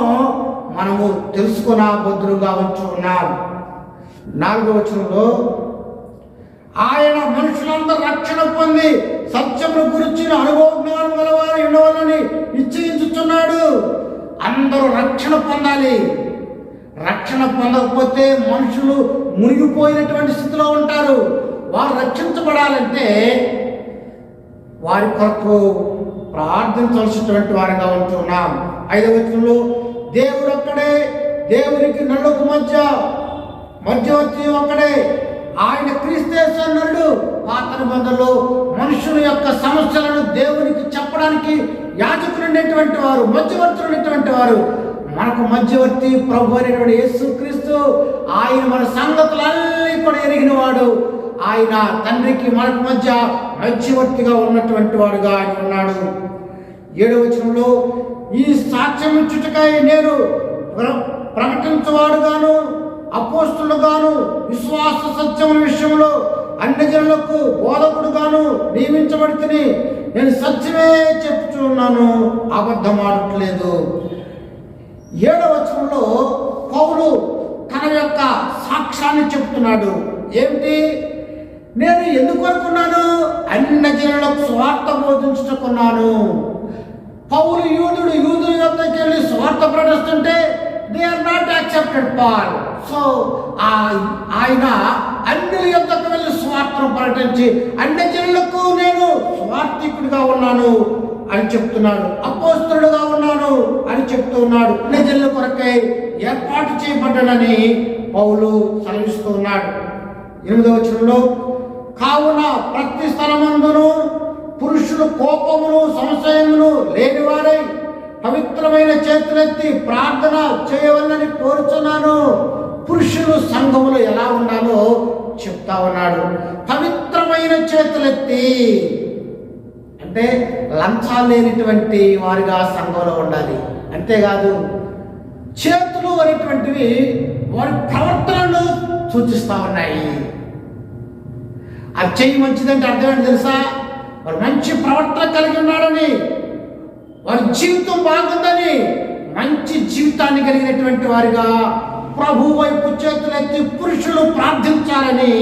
మనము తెలుసుకున్న బద్రుగా ఉంచు ఉన్నాం. 4వ వచనంలో ఆయన మనుషులందరూ రక్షణ పొంది సత్యమును గురించిన అనుభవ జ్ఞానం గలవారు ఉండవాలని నిశ్చయించుచున్నాడు. అందరూ రక్షణ పొందాలి. రక్షణ పొందకపోతే మనుషులు మునిగిపోయినటువంటి స్థితిలో ఉంటారు. వారు రక్షించబడాలంటే వారి కొరకు ప్రార్థించాల్సినటువంటి వారిగా ఉంటున్నాం. 5వ వచనంలో దేవుడు ఒక్కడే, దేవునికి నరులకు మధ్యవర్తి ఒక్కడే, ఆయన క్రీస్తు నరుడు. పాత నిబంధనలో మనుషుల యొక్క సమస్యలను దేవునికి చెప్పడానికి యాజకులు ఉండేటువంటి వారు, మధ్యవర్తులు ఉండేటువంటి వారు. మనకు మధ్యవర్తి ప్రభు అయినటువంటి యేసుక్రీస్తు. ఆయన మన సంగతులన్నీ కూడా ఎరిగిన వాడు. ఆయన తండ్రికి మనకు మధ్యవర్తిగా ఉన్నటువంటి వాడుగా ఆయన ఉన్నాడు. 7వ వచనంలో ఈ సాక్ష్యం ఇచ్చుటకై నేను ప్రకటించువాడుగాను అపోస్తులుగాను విశ్వాస సత్యముల విషయంలో అన్ని జనులకు బోధకుడుగాను నియమించబడితిని. నేను సత్యమే చెప్పుచున్నాను, అబద్ధమాడట్లేదు. 7వ వచనంలో పౌలు తన యొక్క సాక్ష్యాన్ని చెప్తున్నాడు. ఏమిటి? నేను ఎందుకు అనుకున్నాను? అన్ని జనులకు స్వార్థ బోధించుకున్నాను. పౌలు యూదుల యొద్దకు వెళ్ళి స్వార్థ ప్రకటిస్తుంటే they are not accepted Paul. So ఆయన అన్ని యొద్దకు వెళ్ళి స్వార్థను ప్రకటించి అన్ని జనులకు నేను స్వార్థికుడిగా ఉన్నాను అని చెప్తున్నాడు, అపోస్తలుడుగా ఉన్నాను అని చెప్తూ ఉన్నాడు. అన్ని జనుల కొరకై ఏర్పాటు చేయబడ్డానని పౌలు సెలవిస్తూ ఉన్నాడు. 8వ వచనంలో కావున ప్రతి స్థలమందును పురుషులు కోపమును సంశయమును లేనివారై పవిత్రమైన చేతులెత్తి ప్రార్థన చేయవలని కోరుచున్నాను. పురుషులు సంఘములు ఎలా ఉండాలో చెప్తా ఉన్నాడు. పవిత్రమైన చేతులెత్తి అంటే లంచాలు లేనిటువంటి వారిగా సంఘంలో ఉండాలి. అంతేకాదు చేతులు అనేటువంటివి వారి ప్రవర్తనను సూచిస్తా ఉన్నాయి. అది చెయ్యి మంచిదంటే అర్థమేంటి తెలుసా? వారు మంచి ప్రవర్తన కలిగి ఉన్నాడని, వారి జీవితం బాగుందని, మంచి జీవితాన్ని కలిగినటువంటి వారిగా ప్రభు వైపు చేతులెత్తి పురుషులు ప్రార్థించాలని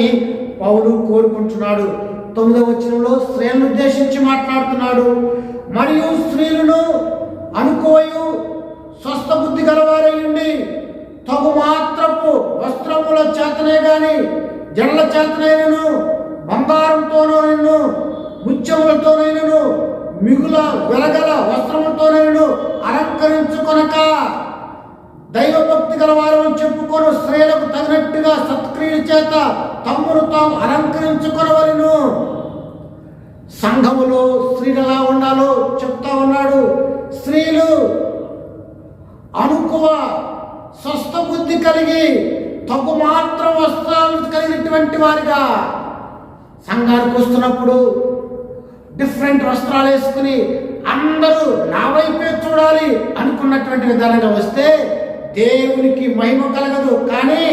పౌలు కోరుకుంటున్నాడు. 9వ వచనంలో స్త్రీలను ఉద్దేశించి మాట్లాడుతున్నాడు. మరియు స్త్రీలను అనుకోయు స్వస్థ బుద్ధి గలవారై ఉండి తగు మాత్రపు వస్త్రముల చేతనే గాని జడల చేతనైనను బంగారంతోనైనను ముత్యములతోనైనను మిగుల వెలగల వస్త్రములతోనైనను అలంకరించుకొనక దైవభక్తి గల వారు చెప్పుకొని స్త్రీలకు తగినట్టుగా సత్క్రియల చేత తమ్మును తాము అలంకరించుకొనవలెను. సంఘములో స్త్రీలు ఎలా ఉండాలో చెప్తా ఉన్నాడు. స్త్రీలు అనుకువ స్వస్థ బుద్ధి కలిగి తగు మాత్రం వస్త్రాలు కలిగినటువంటి వారిగా సంఘానికి వస్తున్నప్పుడు డిఫరెంట్ వస్త్రాలు వేసుకుని అందరూ నా వైపే చూడాలి అనుకున్నటువంటి విధానంగా వస్తే దేవునికి మహిమ కలగదు. కానీ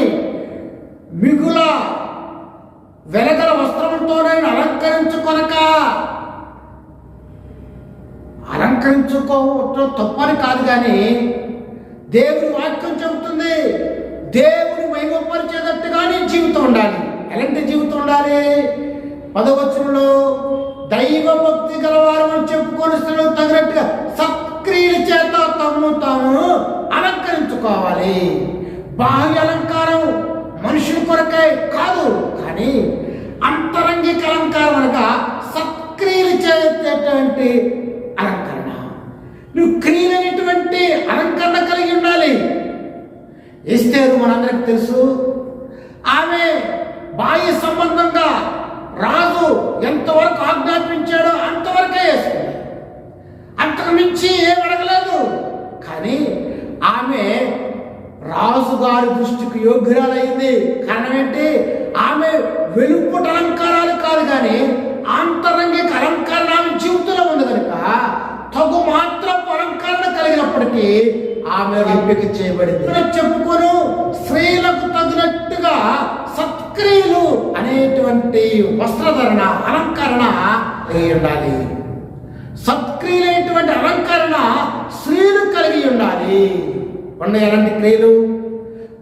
మిగుల వెలగల వస్త్రంతోనే అలంకరించుకోవటం తప్పని కాదు. కానీ దేవుని వాక్యం చెబుతుంది దేవుని మహిమపరిచేటట్టుగానే జీవితం ఉండాలి. ఎలాంటి జీవితం ఉండాలి? 10వ వచనంలో దైవ భక్తి గలవారు అని చెప్పుకొని స్త్రీలు తగినట్టుగా సత్క్రియల చేత తమను తాము అలంకరించుకోవాలి. బాహ్య అలంకారం మనుషుల కొరకై కాదు, కానీ అంతరంగిక అలంకారం అనగా సత్క్రియలు చేసేటువంటి అలంకరణ. నువ్వు క్రియలైనటువంటి అలంకరణ కలిగి ఉండాలి. ఎస్తేరు మనందరికి తెలుసు. ఆమె బాహ్య సంబంధంగా రాజు ఎంతవరకు ఆజ్ఞాపించాడో అంతవరకే వేసుకుంది, అంతకు మించి ఏం అడగలేదు. కానీ ఆమె రాజుగారి దృష్టికి యోగ్యురాలైంది. కారణం ఏంటి? ఆమె వెలుపుట అలంకారాలు కాదు, కానీ ఆంతరంగిక అలంకరణ ఆమె జీవితంలో ఉంది కనుక తగు మాత్రం అలంకరణ కలిగినప్పటికీ ఆమె ఎంపిక చేయబడింది. చెప్పుకోను స్త్రీలకు తగినట్టుగా సత్క్రియలు అనేటువంటి వస్త్రధరణ అలంకరణ కలిగి ఉండాలి. సత్క్రియలైనటువంటి అలంకరణ స్త్రీలు కలిగి ఉండాలి. ఉన్నాయి ఎలాంటి క్రియలు?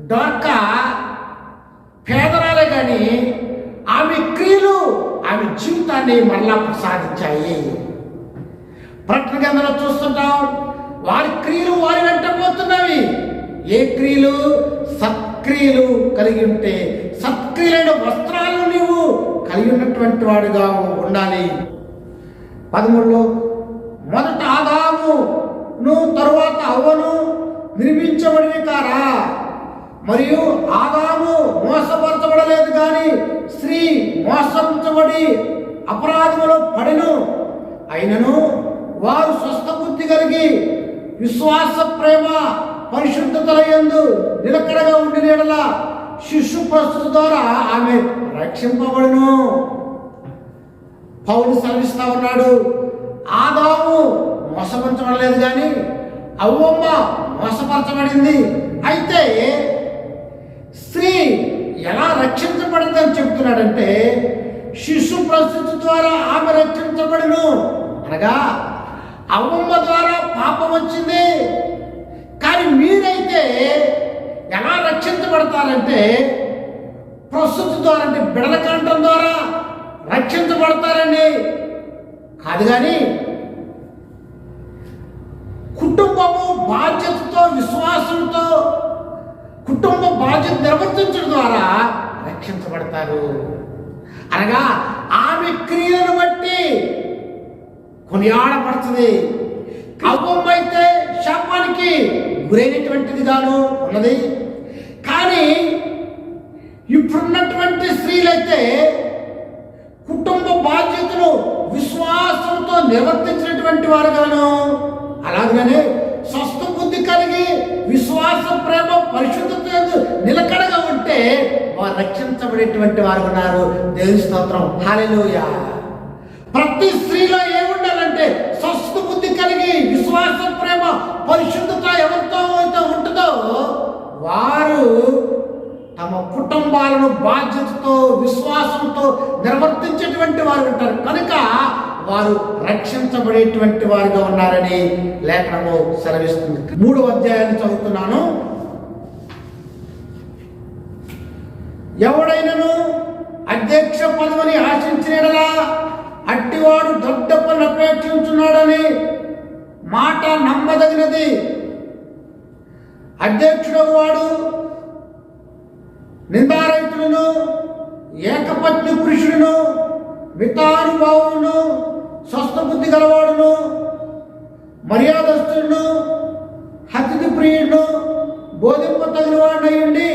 డోర్కా పేదరాలే కానీ ఆమె క్రియలు ఆమె జీవితాన్ని మరలా ప్రసాదించాయి. ప్రకటన గ్రంథంలో చూస్తుంటాం, వారి క్రియలు వారి వెంట పోతున్నవి. ఏ క్రియలు? సత్క్రియలు కలిగి ఉంటే సత్క్రియలైన వస్త్రాలను నీవు కలిగి ఉన్నటువంటి వాడుగా ఉండాలి. 13లో మొదట ఆదామును తరువాత అవ్వను నిర్మించబడిన కారా, మరియు ఆదాము మోసపరచబడలేదు కానీ స్త్రీ మోసపరచబడి అపరాధములో పడిను. అయినను వారు స్వస్థ బుద్ధి కలిగి విశ్వాస ప్రేమ పరిశుద్ధతల యందు నిలకడగా ఉండిన యెడల శిశు ప్రసూతి ద్వారా ఆమె రక్షింపబడును. పౌలు సెలవిస్తా ఉన్నాడు, ఆదాము మోసపరచబడలేదు కానీ అవ్వమ్మ మోసపరచబడింది. అయితే స్త్రీ ఎలా రక్షించబడిందని చెప్తున్నాడంటే శిశు ప్రసూతి ద్వారా ఆమె రక్షించబడును. అనగా అవ్వమ్మ ద్వారా పాపం వచ్చింది, కానీ మీరైతే ఎలా రక్షించబడతారంటే ప్రసూతి ద్వారా, అంటే బిడల కంఠం ద్వారా రక్షించబడతారండి. కాదు కానీ కుటుంబము బాధ్యతతో, విశ్వాసంతో కుటుంబ బాధ్యత నిర్వర్తించడం ద్వారా రక్షించబడతారు. అనగా ఆమె క్రియలను బట్టి కొనియాడబడుతుంది. అవ్వమ్మ అయితే శాపానికి గురైనటువంటిది గాను ఉన్నది. కానీ ఇప్పుడున్నటువంటి స్త్రీలైతే కుటుంబ బాధ్యతను విశ్వాసంతో నిర్వర్తించినటువంటి వారుగాను, అలాగనే స్వస్థ బుద్ధి కలిగి విశ్వాస, ప్రేమ, పరిశుద్ధత నిలకడగా ఉంటే వారు రక్షించబడేటువంటి వారు ఉన్నారు. దేవుని స్తోత్రం, హల్లెలూయా. ప్రతి స్త్రీలో ఏముండాలంటే స్వస్థ బుద్ధి కలిగి విశ్వాస, ప్రేమ, పరిశుద్ధత ఎవరితో అయితే ఉంటుందో వారు తమ కుటుంబాలను బాధ్యతతో, విశ్వాసంతో నిర్వర్తించేటువంటి వారు ఉంటారు. కనుక వారు రక్షించబడేటువంటి వారుగా ఉన్నారని లేఖనము సెలవిస్తుంది. 3వ అధ్యాయాన్ని చదువుతున్నాను. ఎవడైనను అధ్యక్ష పదవిని ఆశించినలా అట్టివాడు దొడ్డ పని అపేక్షించున్నాడని మాట నమ్మదగినది. అధ్యక్షుడు వాడు నిందారహితులను, ఏకపత్ని పురుషుడును, మితానుభావును, స్వస్థ బుద్ధి గలవాడును, మర్యాదస్తుడును, అతిథి ప్రియుడును, బోధింప తగిన వాడినయ్యుండి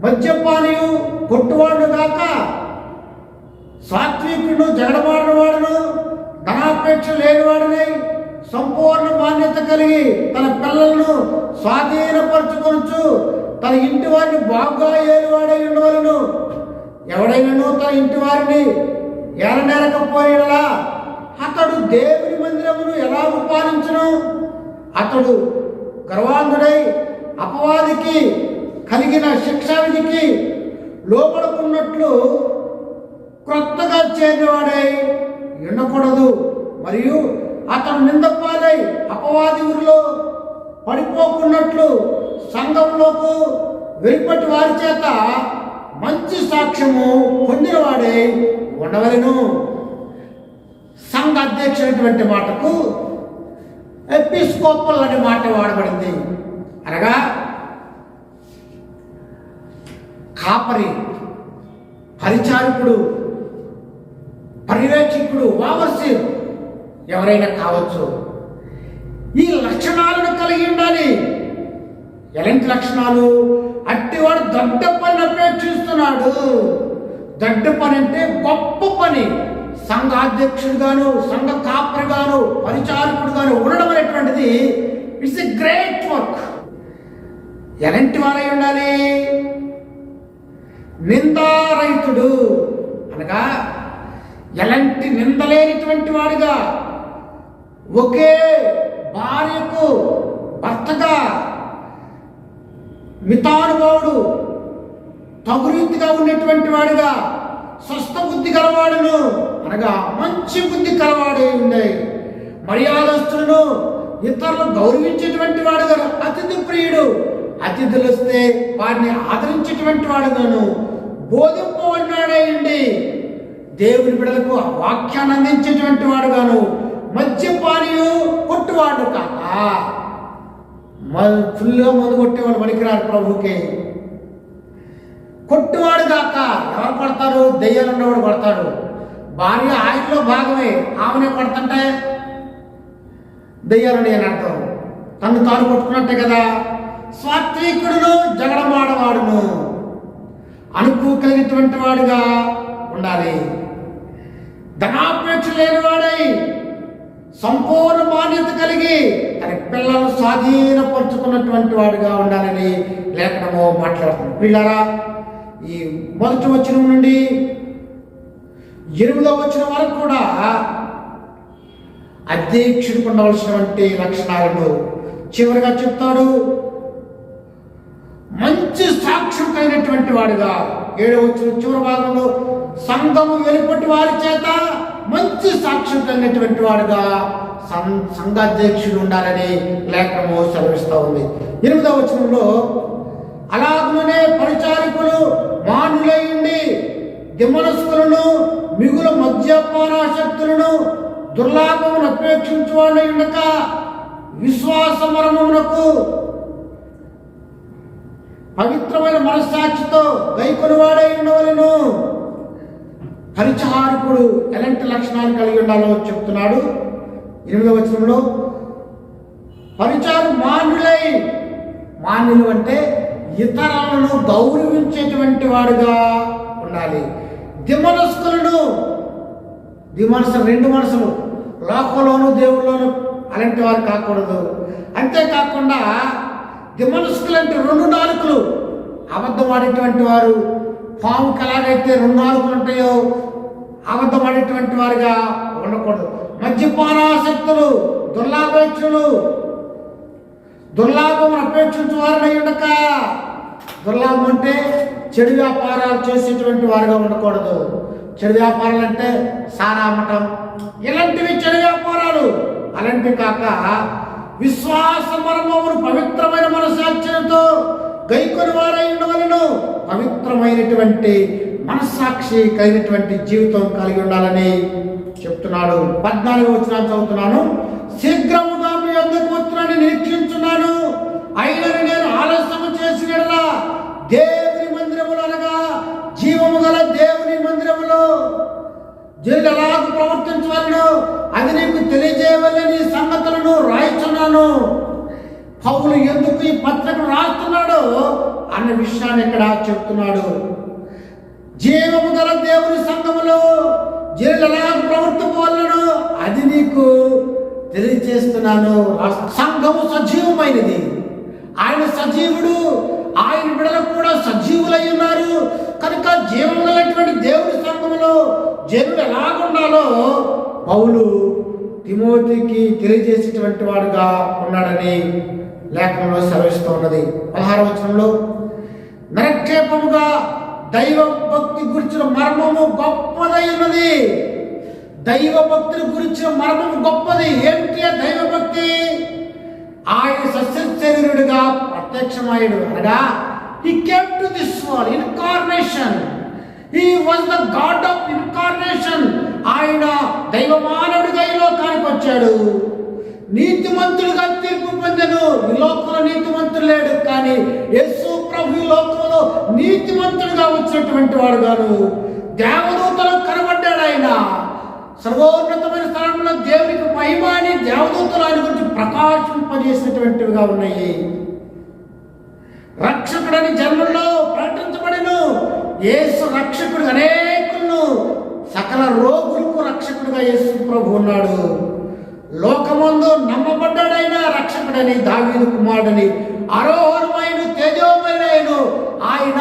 మద్యపానీయు, కొట్టువాడును గాక, సాత్వికుడు, జగడమాడిన వాడును, ధనాపేక్ష లేనివాడినై సంపూర్ణ మాన్యత కలిగి తన పిల్లలను స్వాధీనపరచుకొనుచు తన ఇంటి వారిని బాగా ఏలువాడై ఉండవలను. ఎవడైనాను తన ఇంటి వారిని ఏలనేరకపోయినలా అతడు దేవుని మందిరమును ఎలా పాలించును? అతడు గర్వాంధుడై అపవాదికి కలిగిన శిక్షావిధికి లోపడుకున్నట్లు క్రొత్తగా చేరినవాడై ఉండకూడదు. మరియు అతడు నిందపాలై అపవాది ఊరిలో పడిపోకున్నట్లు సంఘంలోకి వెలుపటి వారి చేత మంచి సాక్ష్యము పొందినవాడై ఉండవలెను. సంఘ అధ్యక్షుడైనటువంటి మాటకు ఎపిస్కోపల్ అనే మాట వాడబడింది. అనగా కాపరి, పరిచారకుడు, పర్యవేక్షకుడు, ఓవర్సీర్ ఎవరైనా కావచ్చు. ఈ లక్షణాలను కలిగి ఉండాలి. ఎలాంటి లక్షణాలు? అట్టివాడు దొడ్డ పని అపేక్షిస్తున్నాడు. దొడ్డ పని అంటే గొప్ప పని. సంఘ అధ్యక్షుడుగాను, సంఘ కాపరిగాను, పరిచారకుడుగాను ఉండడం అనేటువంటిది ఇట్స్ ఎ గ్రేట్ వర్క్. ఎలాంటి వారై ఉండాలి? నిందారహితుడు, అనగా ఎలాంటి నిందలేనిటువంటి వాడిగా, ఒకే భార్యకు భర్తగా, మితానుభావుడు, తగురీతిగా ఉండేటువంటి వాడిగా, స్వస్థ బుద్ధి గలవాడును, అనగా మంచి బుద్ధి కలవాడే ఉండే, మర్యాదస్తులను, ఇతరులు గౌరవించేటువంటి వాడుగా, అతిథి ప్రియుడు, అతిథులు వస్తే వారిని ఆదరించేటువంటి వాడుగాను, బోధింపబడినాడే ఉండి దేవుని బిడ్డలకు వాక్యాన్ని అందించేటువంటి వాడుగాను, మద్యపానీయు, కొట్టువాడు కాక, ఫుల్గా మందు కొట్టేవాడు పనికిరారు ప్రభుకి. కొట్టువాడు కాక ఎవరు పడతారు? దెయ్యాలు ఉన్నవాడు పడతాడు. భార్య ఆయనలో భాగమే, ఆమెనే పడుతుంటే దెయ్యాలని అని అర్థం. తను తాను కొట్టుకున్నట్టే కదా. సాత్వికుడును, జగడమాడవాడును, అనుకూ కలిగినటువంటి వాడుగా ఉండాలి. ధనాపేక్ష లేనివాడై సంపూర్ణ మాన్యత కలిగి తన పిల్లలను స్వాధీనపరుచుకున్నటువంటి వాడుగా ఉండాలని లేఖనము మాట్లాడుతుంది. పిల్లరా, ఈ మొదటి వచనం నుండి 8వ వచనం వరకు కూడా అధ్యక్షుడికి ఉండవలసినటువంటి లక్షణాలను చివరిగా చెప్తాడు. మంచి సాక్ష్యం కలిగినటువంటి వాడుగా 7వ వచనం చివరి భాగంలో సంఘము వెలుపటి వారి చేత మంచి సాక్ష్యం కలిగినటువంటి వాడుగా సంఘాధ్యక్షుడు ఉండాలని లేఖనము సెలవిస్తూ ఉంది. 8వ వచనంలో అలాగనే పరిచారకులు మానులై ఉండి దిమనస్కులను మిగుల మద్యపానాసక్తులను దుర్లాభమును అపేక్షించు వాళ్ళ ఉండక విశ్వాస మర్మమునకు పవిత్రమైన మనస్సాక్షితో గైకొనివాడై ఉండవలను. పరిచారకుడు ఎలాంటి లక్షణాలు కలిగి ఉండాలో చెప్తున్నాడు. 8వ వచనంలో పరిచారు మాన్యులు అంటే ఇతరులను గౌరవించేటువంటి వాడుగా ఉండాలి. దిమనస్కులను, రెండు మనసులు, లోకంలోను దేవుల్లోను అలాంటి వారు కాకూడదు. అంతేకాకుండా దిమనస్కులు అంటే 2 నాలుకలు, అబద్ధం ఆడేటువంటి వారు. పాముకి ఎలాగైతే 2 నాలుకలు ఉంటాయో అబద్ధం ఆడేటువంటి వారుగా ఉండకూడదు. మద్యపానాసక్తులు, దుర్లాభేక్షలు, దుర్లాభం అపేక్షించు వారిని ఉండక, దుర్లాభం అంటే చెడు వ్యాపారాలు చేసేటువంటి వారుగా ఉండకూడదు. చెడు వ్యాపారాలు అంటే సారా అమ్మటం, ఇలాంటివి చెడు వ్యాపారాలు. అలాంటివి కాక విశ్వాస మర్మమును పవిత్రమైన మనస్సాక్షితో గైకొని వారై ఉండవలను. పవిత్రమైనటువంటి మనస్సాక్షి కలిగినటువంటి జీవితం కలిగి ఉండాలని చెప్తున్నాడు. 14వ వచనం చదువుతున్నాను. శీఘ్రముగా మీ వద్దకు వచ్చునని నిరీక్షించున్నాను, అయినను నేను ఆలస్యము చేసిన యెడల దేవుని మందిరములో అనగా జీవము గల దేవుని మందిరములో జనులు ఎలాగ ప్రవర్తించవలను అది నీకు తెలియజేయవలని సంగతులను రాయిచున్నాను. పౌలు ఎందుకు ఈ పత్రికను రాస్తున్నాడో అన్న విషయాన్ని ఇక్కడ చెప్తున్నాడు. జీవము గల దేవుని సంఘములో జనులు ఎలాగ ప్రవర్తించవలను అది నీకు తెలియజేస్తున్నాను. సంఘము సజీవమైనది, ఆయన సజీవుడు, ఆయన బిడ్డలు కూడా సజీవులై ఉన్నారు. కనుక జీవం గలటువంటి దేవుని సంఘములో జనులు ఎలాగుండాలో పౌలు తిమోతికి తెలియజేసేటువంటి వాడుగా ఉన్నాడని లేఖనంలో సెలవిస్తూ ఉన్నది. 16వ వచనంలో నిరక్షేపముగా దైవ భక్తి గురించిన మర్మము గొప్పదై ఉన్నది. దైవ భక్తుల గురించిన మర్మము గొప్పది. ఏమిటి ఆ దైవ భక్తి? ఆయన సశరీరుడిగా ప్రత్యక్షమయ్యాడు అనగా he came to this world, incarnation. He was the God of incarnation. ఆయన దైవ మానవుడిగా ఈ లోకానికి వచ్చాడు. నీతిమంతుడిగా తీర్పు పొందెను. ఈ లోకంలో నీతిమంతుడు లేడు, కానీ యేసు ప్రభు ఈ లోకంలో నీతిమంతుడిగా వచ్చినటువంటి వాడుగాను దేవదూతలకు కనబడ్డాడు. ఆయన సర్వోన్నతమైన స్థలంలో దేవునికి మహిమ అని దేవదూతలు ఆయన గురించి ప్రకాశింపజేసినటువంటివిగా ఉన్నాయి. రక్షకుడని జన్మల్లో ప్రకటించబడిను. యేసు రక్షకుడు, అనేకులను సకల రోగులకు రక్షకుడుగా యేసు ప్రభు ఉన్నాడు. లోకమందు నమ్మబడ్డాడైన రక్షకుడని, దావీదు కుమారుడని, ఆరోహణమైన తేజోమయుడైన ఆయన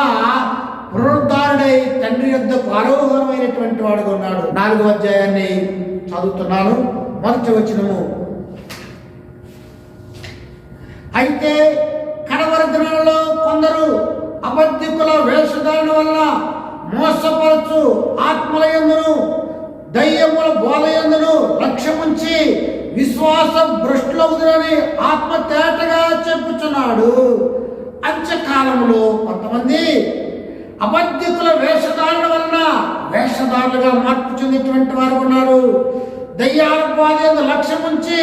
పునరుద్ధారుడై తండ్రి యొద్దకు ఆరోహణమైనటువంటి వాడుగా ఉన్నాడు. 4వ అధ్యాయాన్ని చదువుతున్నాను. 1వ వచనము. అయితే కడవరి దినాలలో కొందరు అబద్ధికుల వేషధారణ వల్ల మోసపరచు ఆత్మలయందును దయ్యముల బోధయందును లక్ష్యముంచి విశ్వాస భ్రష్టులవుదురని ఆత్మ తేటగా చెప్పుచున్నాడు. అంత్యకాలంలో కొంతమంది అబద్ధికుల వేషధారణ వలన వేషధారులుగా మార్పు చెందినటువంటి వారు ఉన్నారు. దయ్యాల బోధ లక్ష్యముంచి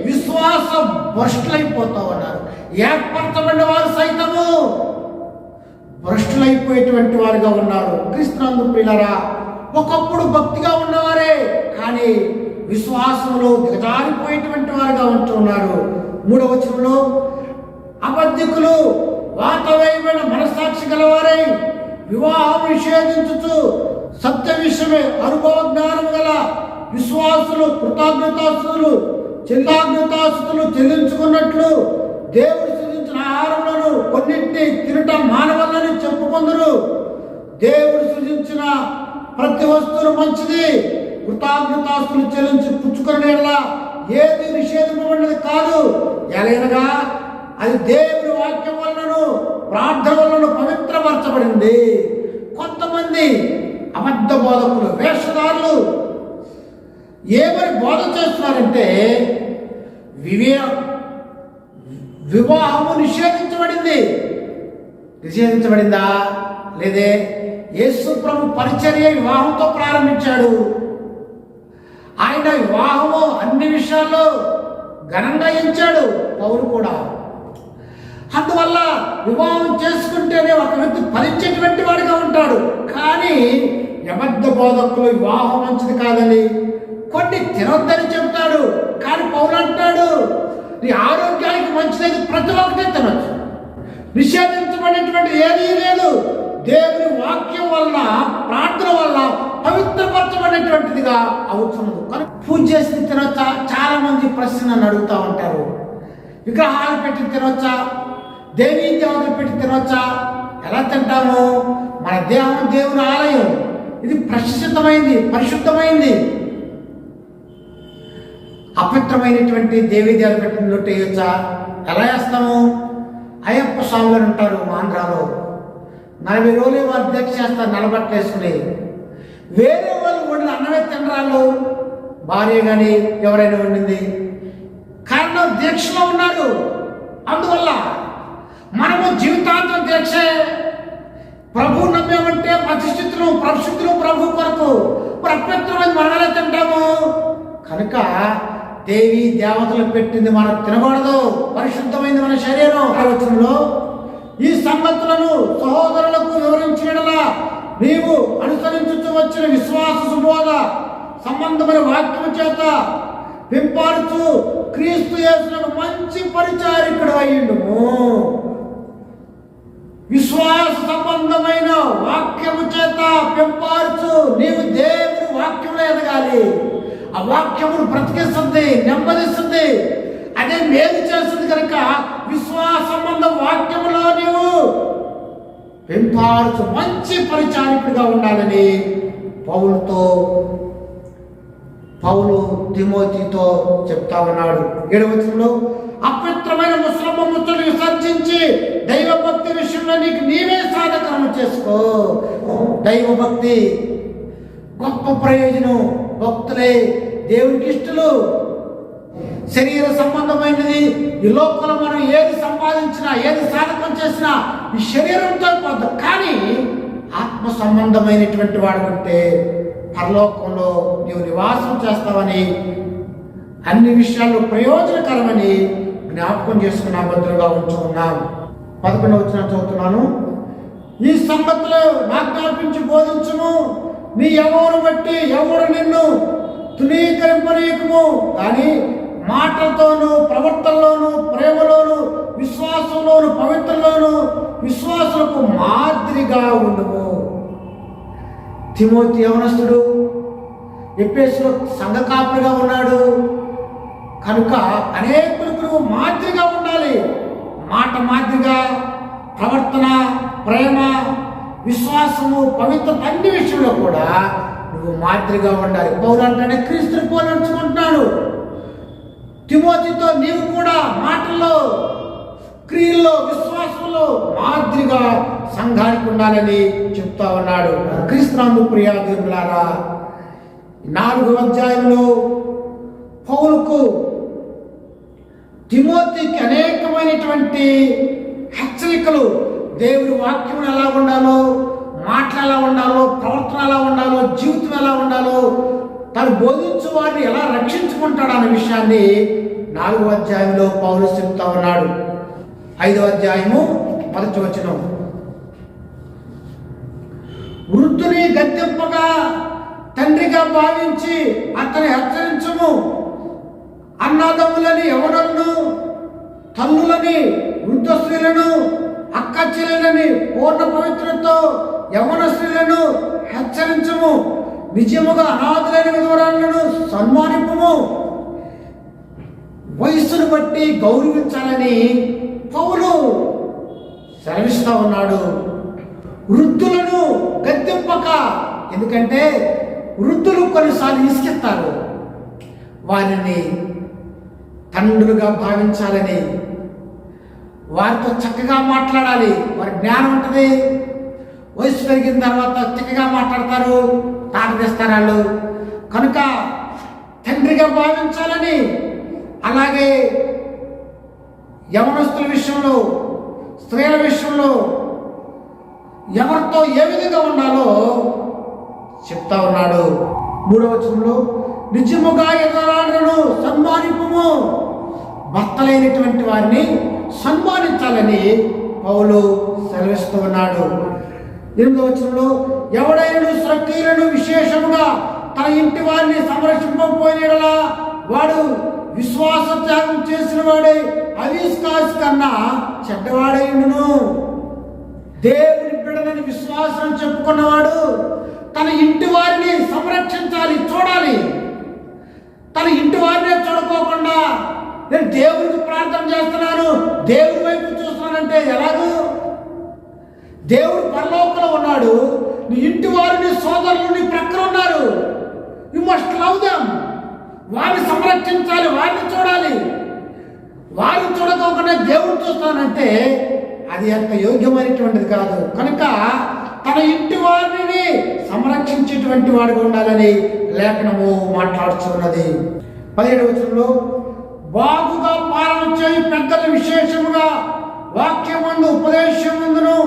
విశ్వాస భ్రష్టులైపోతా ఉన్నారు. ఏర్పరచబడిన వారు సైతము భ్రష్టులైపోయేటువంటి వారుగా ఉన్నారు. క్రీస్తునందు ప్రియులారా, ఒకప్పుడు భక్తిగా ఉన్నవారే కానీ విశ్వాసంలో దిగజారిపోయేటువంటి వారుగా ఉంటున్నారు. 3వ వచనంలో అబద్ధికులు వాతవేయమైన మనస్సాక్షి గలవారై వివాహం నిషేధించుచు సత్య విషయమే అనుభవ జ్ఞానం గల విశ్వాసులు, కృతజ్ఞతాస్తులు, కృతజ్ఞతాస్తుతులు చెల్లించుకున్నట్లు దేవుడు సృజించిన ఆహారములను కొన్నింటిని తినటం మానవల్లని చెప్పుకొందరు. దేవుడు సృజించిన ప్రతి వస్తువు మంచిది. కృతజ్ఞతాస్తులు చెల్లించి పుచ్చుకునే ఏది నిషేధింపబడినది కాదు. ఎలాగనగా అది దేవుని వాక్యం వలనను ప్రార్థన వలన పవిత్రపరచబడింది. కొంతమంది అబద్ధ బోధకులు, వేషధారులు ఏమని బోధ చేస్తున్నారంటే వివాహము నిషేధించబడిందా? లేదే? యేసు ప్రభు పరిచర్య వివాహంతో ప్రారంభించాడు. ఆయన వివాహము అన్ని విషయాల్లో ఘనంగా ఎంచాడు. పౌలు కూడా. అందువల్ల వివాహం చేసుకుంటేనే ఒక వ్యక్తి ఫలించేటువంటి వాడిగా ఉంటాడు. కానీ అబద్ధ బోధకులు వివాహం మంచిది కాదని, కొన్ని తినొద్దని చెబుతాడు. కానీ పౌలు అంటాడు, నీ ఆరోగ్యానికి మంచిది ప్రతి ఒక్కటే తినొచ్చు, నిషేధించబడినటువంటి ఏదీ లేదు. దేవుని వాక్యం వల్ల, ప్రార్థన వల్ల పవిత్రపరచబడినటువంటిదిగా అవుతున్నది. కానీ పూజ చేసి తినొచ్చా? చాలా మంది ప్రశ్నను అడుగుతూ ఉంటారు. విగ్రహాలు పెట్టి తినొచ్చా? దేవీ దేవతలు పెట్టి తినొచ్చా? ఎలా తింటాము? మన దేహం దేవుని ఆలయం. ఇది ప్రశిష్టమైంది, పరిశుద్ధమైంది. అపవిత్రమైనటువంటి దేవీ దేవతలు పెట్టి నొట్టు వేయొచ్చా? ఎలా వేస్తాము? అయ్యప్ప స్వామి గారు ఉంటారు మా ఆంధ్రాలో. 40 రోజులు వారు దీక్ష చేస్తారు, నలబట్టలు వేసుకుని. వేరే వాళ్ళు వండిన అన్నమే తినరాళ్ళు, భార్య కానీ ఎవరైనా వండింది. కారణం దీక్షలో ఉన్నారు. అందువల్ల మనము జీవితాంతం దీక్షే. ప్రభు నమ్మామంటే ప్రతిష్ఠితులు ప్రభు కొరకు. అపవిత్రమైన మనమే తింటాము. కనుక దేవి దేవతలు పెట్టింది మనం తినకూడదు. పరిశుద్ధమైంది మన శరీరం. ఆలోచనలో ఈ సంగతులను సహోదరులకు వివరించడలా నీవు అనుసరించుతూ వచ్చిన విశ్వాస సుబోధ సంబంధమైన వాక్యము చేత పెంపారుచు క్రీస్తు యేసునకు మంచి పరిచారికుడు అయ్యిండుము. విశ్వాస సంబంధమైన వాక్యము చేత పెంపారుచు నీవు దేవుని వాక్యంలో ఎదగాలి. ఆ వాక్యమును బ్రతికిస్తుంది, నెమ్మదిస్తుంది, అదే మేలు చేస్తుంది. కనుక విశ్వాస సంబంధం వాక్యములో నీవు పెంపారుచు మంచి పరిచారికుడిగా ఉండాలని పౌలు తిమోతితో చెప్తా ఉన్నాడు. 7వ వచనంలో అపవిత్రమైన ముసలమ్మ ముచ్చలు విసర్జించి దైవభక్తి విషయంలో నీవే సాధకము చేసుకో. దైవభక్తి గొప్ప ప్రయోజనం. భక్తులే దేవునికి ఇష్టలు. శరీర సంబంధమైనది ఈ లోకంలో మనం ఏది సంపాదించినా, ఏది సాధకం చేసినా ఈ శరీరంతో పోదు. కానీ ఆత్మ సంబంధమైనటువంటి వాడు ఉంటే పరలోకంలో నీవు నివాసం చేస్తావని, అన్ని విషయాల్లో ప్రయోజనకరమని జ్ఞాపకం చేసుకున్నా, భద్రంగా ఉంచుకున్నాం. 11వ వచనం చదువుతున్నాను. ఈ సంగతులు ఆజ్ఞాపించి బోధించుము. నీ ఎవరు బట్టి ఎవరు నిన్ను తునీకరింపనీయకము. కానీ మాటలతోనూ, ప్రవర్తనలోను, ప్రేమలోను, విశ్వాసంలోను, పవిత్రలోను విశ్వాసులకు మాదిరిగా ఉండుము. తిమోతి యవనస్తుడు, ఎఫెసులో సంఘ కాపురిగా ఉన్నాడు. కనుక అనేకులకు మాదిరిగా ఉండాలి. మాట మాదిరిగా, ప్రవర్తన, ప్రేమ, విశ్వాసము, పవిత్రత అన్ని విషయంలో కూడా నువ్వు మాదిరిగా ఉండాలి. పౌలు అంటేనే క్రీస్తుని పోలి నడుచుకుంటున్నాడు. తిమోతితో నీవు కూడా మాటల్లో, క్రియల్లో, విశ్వాసంలో మాదిరిగా సంఘానికి ఉండాలని చెప్తా ఉన్నాడు. క్రీస్తునందు ప్రియ దేవులారా, 4వ అధ్యాయంలో పౌలుకు తిమోతికి అనేకమైనటువంటి హెచ్చరికలు, దేవుని వాక్యం ఎలా ఉండాలో, మాటలు ఎలా ఉండాలో, ప్రవర్తన ఎలా ఉండాలో, జీవితం ఎలా ఉండాలో, తను బోధించు వారిని ఎలా రక్షించుకుంటాడు అనే విషయాన్ని 4వ అధ్యాయంలో పౌలు చెప్తా ఉన్నాడు. 5వ అధ్యాయము 1వ వచనం. వృద్ధుని గద్దెంపగా తండ్రిగా భావించి అతని హెచ్చరించుము. అన్నదమ్ములని యవనులను, తల్లులని, వృద్ధ స్త్రీలను, అక్క చెల్లెలని పూర్ణ పవిత్రతో యవన స్త్రీలను హెచ్చరించుము. నిజముగా అనాథులైన విధవరాలను సన్మానింపుము. వయస్సును బట్టి గౌరవించాలని పౌలు సెలవిస్తా ఉన్నాడు. వృద్ధులను గద్దెంపక, ఎందుకంటే వృద్ధులు కొన్నిసార్లు ఇసుకెత్తారు, వారిని తండ్రులుగా భావించాలని, వారితో చక్కగా మాట్లాడాలి. వారి జ్ఞానం ఉంటుంది, వయసు పెరిగిన తర్వాత చక్కగా మాట్లాడతారు, తాట తీస్తారు వాళ్ళు. కనుక తండ్రిగా భావించాలని, అలాగే యవనస్తుల విషయంలో, స్త్రీల విషయంలో ఎవరితో ఏ విధంగా ఉండాలో చెప్తా ఉన్నాడు. 3వ వచనంలో నిజముగా యజమానులను సన్మానింపుము, భర్తలైనటువంటి వారిని సన్మానించాలని పౌలు సెలవిస్తూ ఉన్నాడు. 8వ వచనంలో ఎవడైనా స్త్రీలను విశేషముగా తన ఇంటి వారిని సంరక్షింపకపోయినలా వాడు విశ్వాస త్యాగం చేసిన వాడే అవిశ్వాసి కన్నా చెడ్డవాడైండును. దేవుని బిడ్డలని విశ్వాసం చెప్పుకున్నవాడు తన ఇంటి వారిని సంరక్షించాలి, చూడాలి. తన ఇంటి వారినే చూడుకోకుండా నేను దేవుడికి ప్రార్థన చేస్తున్నాను, దేవుడి వైపు చూస్తున్నానంటే ఎలాగూ? దేవుడు పరలోకంలో ఉన్నాడు, నీ ఇంటి వారిని సోదరులు నీ ప్రక్కన ఉన్నారు. You must love them. వారిని సంరక్షించాలి, వారిని చూడాలి. వారిని చూడకోకుండా దేవుడు చూస్తానంటే అది అంత యోగ్యమైనటువంటిది కాదు. కనుక తన ఇంటి వారిని సంరక్షించేటువంటి వాడిగా ఉండాలని లేఖనము మాట్లాడుతున్నది. 17వ వచనంలో బాగుగా పాలన చేయి పెద్దలు విశేషముగా వాక్యమందు ఉపదేశమందును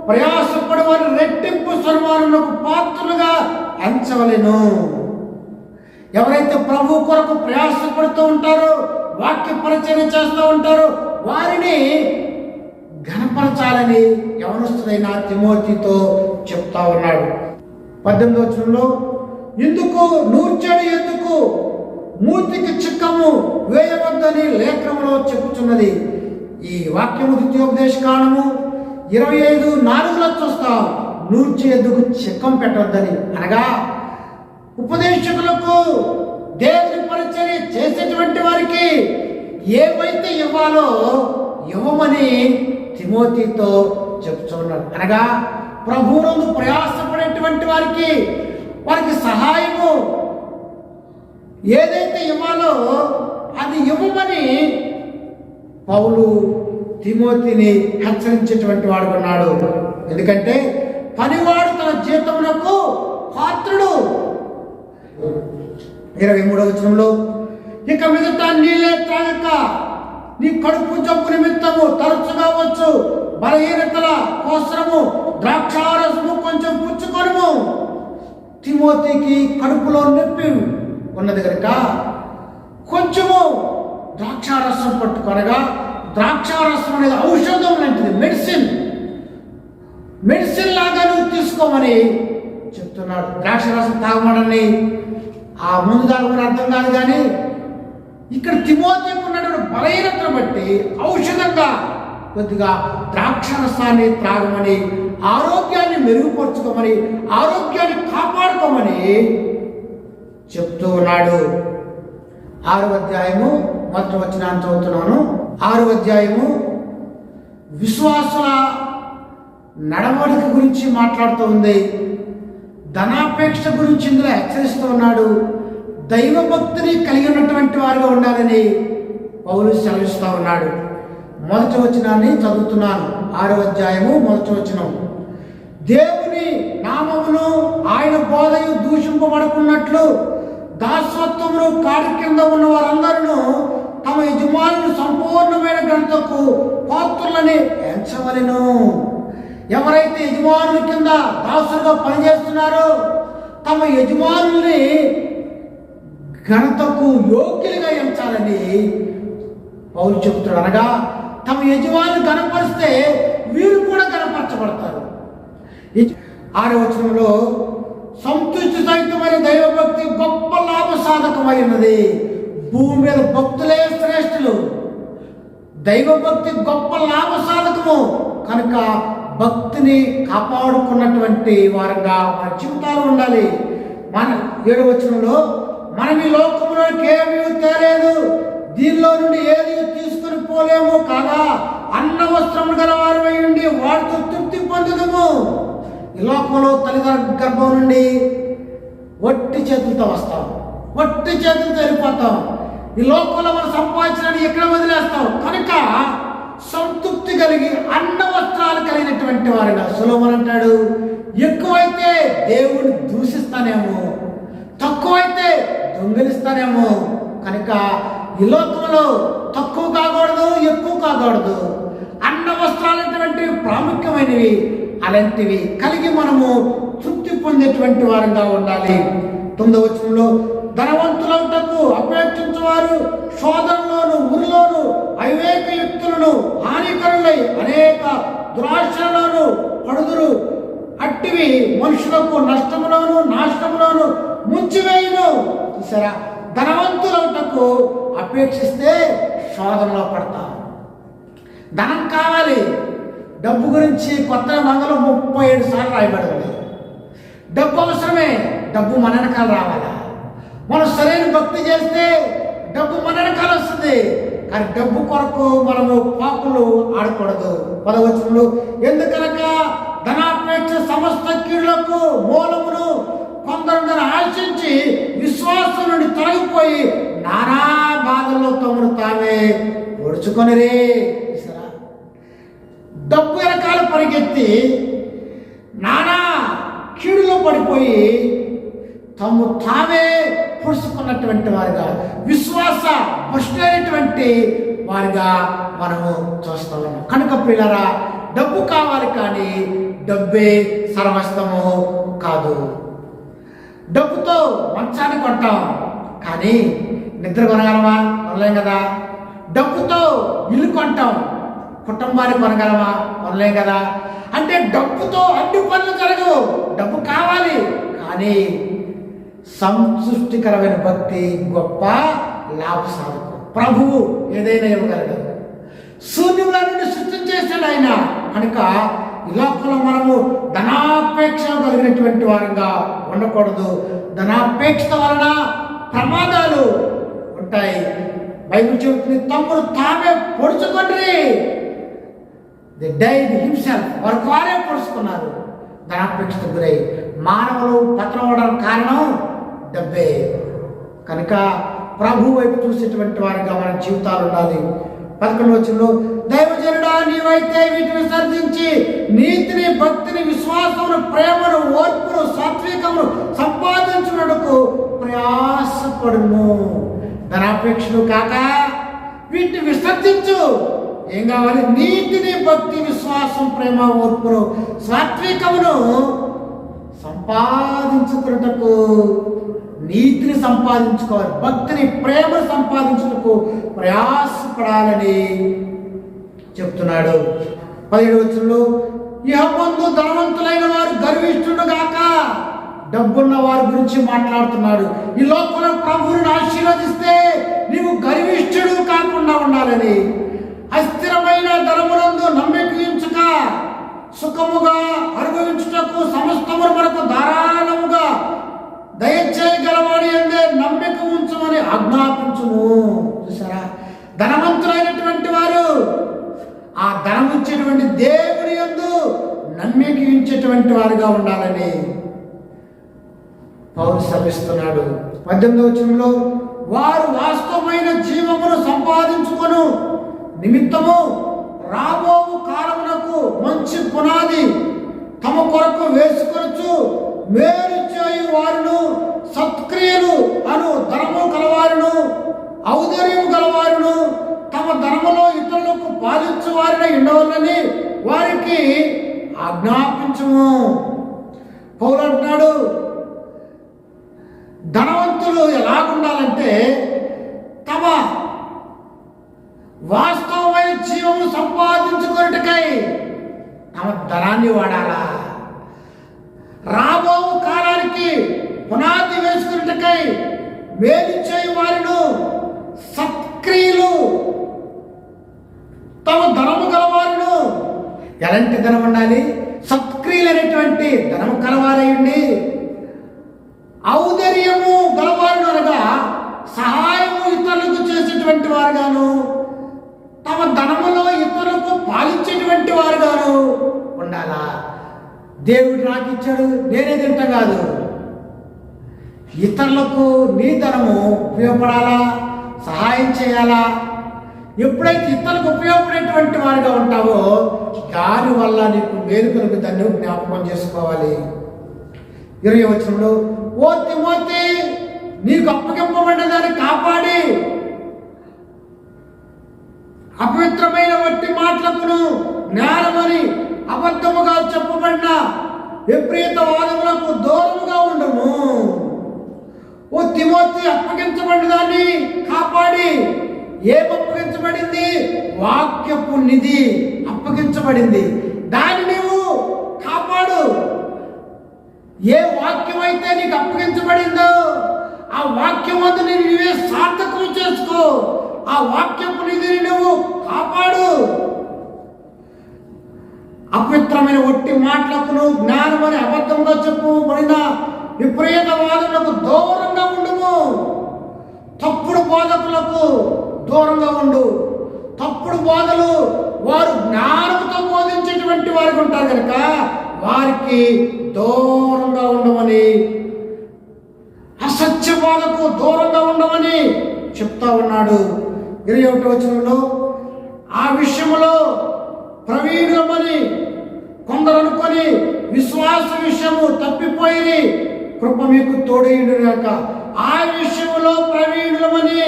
ప్రయాసపడి వారి రెట్టింపు సన్మానములకు పాత్రులుగా ఎంచవలెను. ఎవరైతే ప్రభు కొరకు ప్రయాసపడుతూ ఉంటారో, వాక్య పరిచయం చేస్తూ ఉంటారో వారిని ఘనపరచాలని యవనస్తుడైన తిమోతితో చెప్తా ఉన్నాడు. 18వ వచనంలో ఎందుకు నూర్చెడు, ఎందుకు మూర్తికి చిక్కము వేయవద్దని లేఖనంలో చెప్పుచున్నది. ఈ వాక్యము ద్వితీయోపదేశ కాండము 25:4 చూస్తాం. నూర్చి ఎందుకు చిక్కం పెట్టవద్దని, అనగా ఉపదేశకులకు, దేవుని పరిచర్య చేసేటువంటి వారికి ఏవైతే ఇవ్వాలో ఇవ్వమని తిమోతితో చెప్తున్నాడు. అనగా ప్రభువునందు ప్రయాసపడేటువంటి వారికి సహాయము ఏదైతే ఇవ్వాలో అది ఇవ్వమని పౌలు తిమోతిని హెచ్చరించేటువంటి వాడు ఉన్నాడు. ఎందుకంటే పనివాడు తన జీతమునకు పాత్రుడు. 23వ వచనంలో ఇక మీదట నీళ్ళే త్రాగక నీ కడుపు జబ్బు నిమిత్తము తరచుగా వచ్చు బలహీనతల కోసరము ద్రాక్షారసము కొంచెం పుచ్చుకొనుము. తిమోతికి కడుపులో నొప్పి ఉన్నది కనుక కొంచెము ద్రాక్షారసం పట్టుకొనగా, ద్రాక్షారసం అనేది ఔషధం లాంటిది, మెడిసిన్ లాగా నువ్వు తీసుకోమని చెప్తున్నాడు. ద్రాక్షారసం తాగమని ఆ ముందు దాని అర్థం కాదు, కానీ ఇక్కడ తిమోతికి ఉన్నటువంటి బలహీనతను బట్టి ఔషధంగా కొద్దిగా ద్రాక్షరసాన్ని త్రాగమని, ఆరోగ్యాన్ని మెరుగుపరుచుకోమని, ఆరోగ్యాన్ని కాపాడుకోమని చెప్తూ ఉన్నాడు. 6వ అధ్యాయము 1వ వచనాన్ని చదువుతున్నాను. 6వ అధ్యాయము విశ్వాసుల నడవడిక గురించి మాట్లాడుతూ ఉంది. ధనాపేక్ష గురించి ఇందులో హెచ్చరిస్తూ ఉన్నాడు. దైవ భక్తిని కలిగి ఉన్నటువంటి వారుగా ఉండాలని పౌలు సెలవిస్తూ ఉన్నాడు. 1వ వచనాన్ని చదువుతున్నాను. 6వ అధ్యాయము 1వ వచనం. దేవుని నామమును ఆయన బోధయు దూషింపబడుకున్నట్లు దాసత్వమును కాడి కింద ఉన్న వారందరూ తమ యజమానులు సంపూర్ణమైన ఘనతకు పాత్రులని ఎంచవలెను. ఎవరైతే యజమానుల కింద దాసులుగా పనిచేస్తున్నారో తమ యజమానుల్ని ఘనతకు యోగ్యులుగా ఎంచాలని పౌలు చెబుతాడు. అనగా తమ యజమానులు గణపరిస్తే వీరు కూడా గణపరచబడతారు. 6వ వచనంలో సంతృష్టి సహితమైన దైవభక్తి గొప్ప లాభ సాధకమైనది. భూమి మీద భక్తులే శ్రేష్ఠులు. దైవభక్తి గొప్ప లాభ సాధకము కనుక భక్తిని కాపాడుకున్నటువంటి వారంగా మన జీవితాలు ఉండాలి. మన 7వ వచనంలో మనం ఈ లోకంలోకి ఏమీ తేలేదు, దీనిలో నుండి ఏది తీసుకుని పోలేము కాగా అన్న వస్త్రములు గలవారు అయి ఉండి వాటితో తృప్తి పొందుదము. ఈ లోకంలో తల్లిదండ్రుల గర్భం నుండి వట్టి చేతులతో వస్తాం, వట్టి చేతులతో వెళ్ళిపోతాం. ఈ లోకంలో మనం సంపాదించడానికి ఎక్కడ వదిలేస్తాం. కనుక సంతృప్తి కలిగి అన్న వస్త్రాలు కలిగినటువంటి వారిగా సొలొమోను అంటాడు, ఎక్కువైతే దేవుడిని దూషిస్తానేమో, తక్కువైతే దొంగిలిస్తానేమో. కనుక ఈ లోకంలో తక్కువ కాకూడదు, ఎక్కువ కాకూడదు. అన్న వస్త్రాలటువంటి ప్రాముఖ్యమైనవి, అలాంటివి కలిగి మనము తృప్తి పొందేటువంటి వారంగా ఉండాలి. 9వ వచనంలో ధనవంతులవుటకు అపేక్షించేవారు శోధనలోను ఉరిలోను అవివేక యుక్తులను హానికరులై అనేక దురాశలోను పడుదురు. అట్టివి మనుషులకు నష్టములోను నాశనములోను ముంచివేయును. చూసారా, ధనవంతులవుటకు అపేక్షిస్తే శోధనలో పడతాం. ధనం కావాలి. డబ్బు గురించి కొత్త మంగళం 37 సార్లు రాయబడింది. డబ్బు అవసరమే, డబ్బు మన వెనకాల రావాలా. మనం సరైన భక్తి చేస్తే డబ్బు మన వెనకాల వస్తుంది. కానీ డబ్బు కొరకు మనము పాపులు ఆడకూడదు. 10వ వచనంలో ఎందుకనగా ధనాపేక్ష సమస్త కీడులకు మూలమును కొందరు ఆశించి విశ్వాసం నుండి తొలగిపోయి నానా బాధల్లో తమను తామే పొడుచుకొనిరే. డబ్బు వెనకాల పరిగెత్తి నానా కీడులో పడిపోయి తాము తామే పొడుచుకున్నటువంటి వారిగా, విశ్వాస భ్రష్టులైనటువంటి వారిగా మనము చూస్తాము. కనుక పిల్లరా, డబ్బు కావాలి కానీ డబ్బే సర్వస్వము కాదు. డబ్బుతో మంచాన్ని కొంటాం కానీ నిద్ర కొనగలమా? కొనలేం కదా. డబ్బుతో ఇల్లు కొంటాం, కుటుంబాన్ని కొనగలమా? కొనలేం కదా. అంటే డబ్బుతో అన్ని పనులు జరగవు. డబ్బు కావాలి కానీ సంతృష్టికరమైన భక్తి గొప్ప లాభసాధకం. ప్రభువు ఏదైనా ఇవ్వగలడు. శూన్యముల నుండి సృష్టి చేశాడు ఆయన. కనుక ఈ లోకంలో మనము ధనాపేక్ష కలిగినటువంటి వారంగా ఉండకూడదు. ధనాపేక్ష వలన ప్రమాదాలు ఉంటాయి. బైబిల్ చెబుతుంది, తమ్ముడు తామే పొడుచుకొని ది డైడ్ హిమ్సెల్ఫ్, వారే పొడుచుకున్నారు. ధనాపేక్షకు గురై మానవులు పతనం అవడానికి కారణం డబ్బే. కనుక ప్రభు వైపు చూసేటువంటి వారిగా మన జీవితాలు ఉండాలి. 11వ వచనంలో దైవజనుడా, నీవైతే వీటిని విసర్జించి నీతిని, భక్తిని, విశ్వాసమును, ప్రేమను, ఓర్పును, సాత్వికమును సంపాదించుటకు ప్రయాసపడును. ధనాపేక్షలు కాక వీటిని విసర్జించు. ఏం కావాలి? నీతిని, భక్తి, విశ్వాసం, ప్రేమ, ఓర్పును, సాత్వికమును సంపాదించుకున్నటకు, నీతిని సంపాదించుకోవాలి, భక్తిని, ప్రేమను సంపాదించుటకు ప్రయాసపడాలని చెప్తున్నాడు. 17వ వచనంలో ఇహమందు ధనవంతులైన వారు గర్విష్ఠుడు గాక, డబ్బున్న వారి గురించి మాట్లాడుతున్నాడు. ఈ లోకంలో ప్రభువుని ఆశీర్వదిస్తే నీవు గర్విష్ఠుడు కాకుండా ఉండాలని. అస్థిరమైన ధనమునందు నమ్మిక ఉంచుక, సుఖముగా అనుభవించుటకు సమస్తమును మనకు ధారాళముగా దయచేయగలవాడు ఎందే నమ్మిక ఉంచమని ఆజ్ఞాపించును. చూసారా, ధనవంతులైనటువంటి వారు ఆ ధనం ఇచ్చేటువంటి దేవుని యందు నమ్మిక ఉంచేటువంటి వారుగా ఉండాలని పౌలు శ్రమిస్తున్నాడు. 18వ వచనంలో వారు వాస్తవమైన జీవమును సంపాదించుకొను నిమిత్తము రాబోవు కాలమునకు మంచి పునాది తమ కొరకు వేసుకొనొచ్చు. మేలు చేయు వారును, సత్క్రియలు అను ధనము గలవారును, ఔదార్యము గలవారును, తమ ధనములో ఇతరులకు పాలించు వారిని ఉండవాలని వారికి ఆజ్ఞాపించుము. పౌలు అంటున్నాడు, ధనవంతులు ఎలాగుండాలంటే తమ వాస్తవమైన జీవము సంపాదించుకున్నట్టుకై తమ ధనాన్ని వాడాలా. రాబో కాలానికి పునాది వేసుకున్నట్టుకై మేలు చేయు వారిను, సత్క్రియలు తమ ధనము గలవారును. ఎలాంటి ధనం ఉండాలి? సత్క్రియలు అనేటువంటి ధనము కలవారయ్యండి. ఔదార్యము గలవారును అనగా సహాయము ఇతరులకు చేసేటువంటి వారుగాను, తమ ధనములో ఇతరులకు పాలించేటువంటి వారుగాను ఉండాలా. దేవుడు నాకు ఇచ్చాడు, నేనే తింటా కాదు. ఇతరులకు నీ ధనము ఉపయోగపడాలా, సహాయం చేయాలా. ఎప్పుడైతే ఇతరులకు ఉపయోగపడేటువంటి వారుగా ఉంటావో దానివల్ల నీకు మేలు కలుగుతాన్ని జ్ఞాపకం చేసుకోవాలి. 20వ వచనంలో, ఓ తిమోతి, నీకు అప్పగింపబడిన దాన్ని కాపాడి అపవిత్రమైన వట్టి మాటలకును జ్ఞానమని అబద్ధముగా చెప్పబడిన విపరీత వాదములకు దూరముగా ఉండము. ఓ తిమోతి, అప్పగించబడిన దాన్ని కాపాడి. ఏం అప్పగించబడింది? వాక్యపు నిధి అప్పగించబడింది. దాన్ని నీవు కాపాడు. ఏ వాక్యం అయితే నీకు అప్పగించబడిందో ఆ వాక్యం వద్ద నీవే సార్థకం చేసుకో. ఆ వాక్యపు నిధిని నువ్వు కాపాడు. అపవిత్రమైన ఒట్టి మాటలకును జ్ఞానమని అబద్ధంగా చెప్పబడిన విపరీత వాదములకు దూరంగా ఉండుము. తప్పుడు బోధకులకు దూరంగా ఉండు. తప్పుడు బోధలు వారు జ్ఞానంతో బోధించేటువంటి వారికి ఉంటారు కనుక వారికి దూరంగా ఉండమని, అసత్య బోధకు దూరంగా ఉండమని చెప్తా ఉన్నాడు. 21వ వచనంలో, ఆ విషయంలో ప్రవీణమని కొందరు అనుకొని విశ్వాస విషయము తప్పిపోయి కృప మీకు తోడైండు గాక. ఆ విషయంలో ప్రవీణులమని,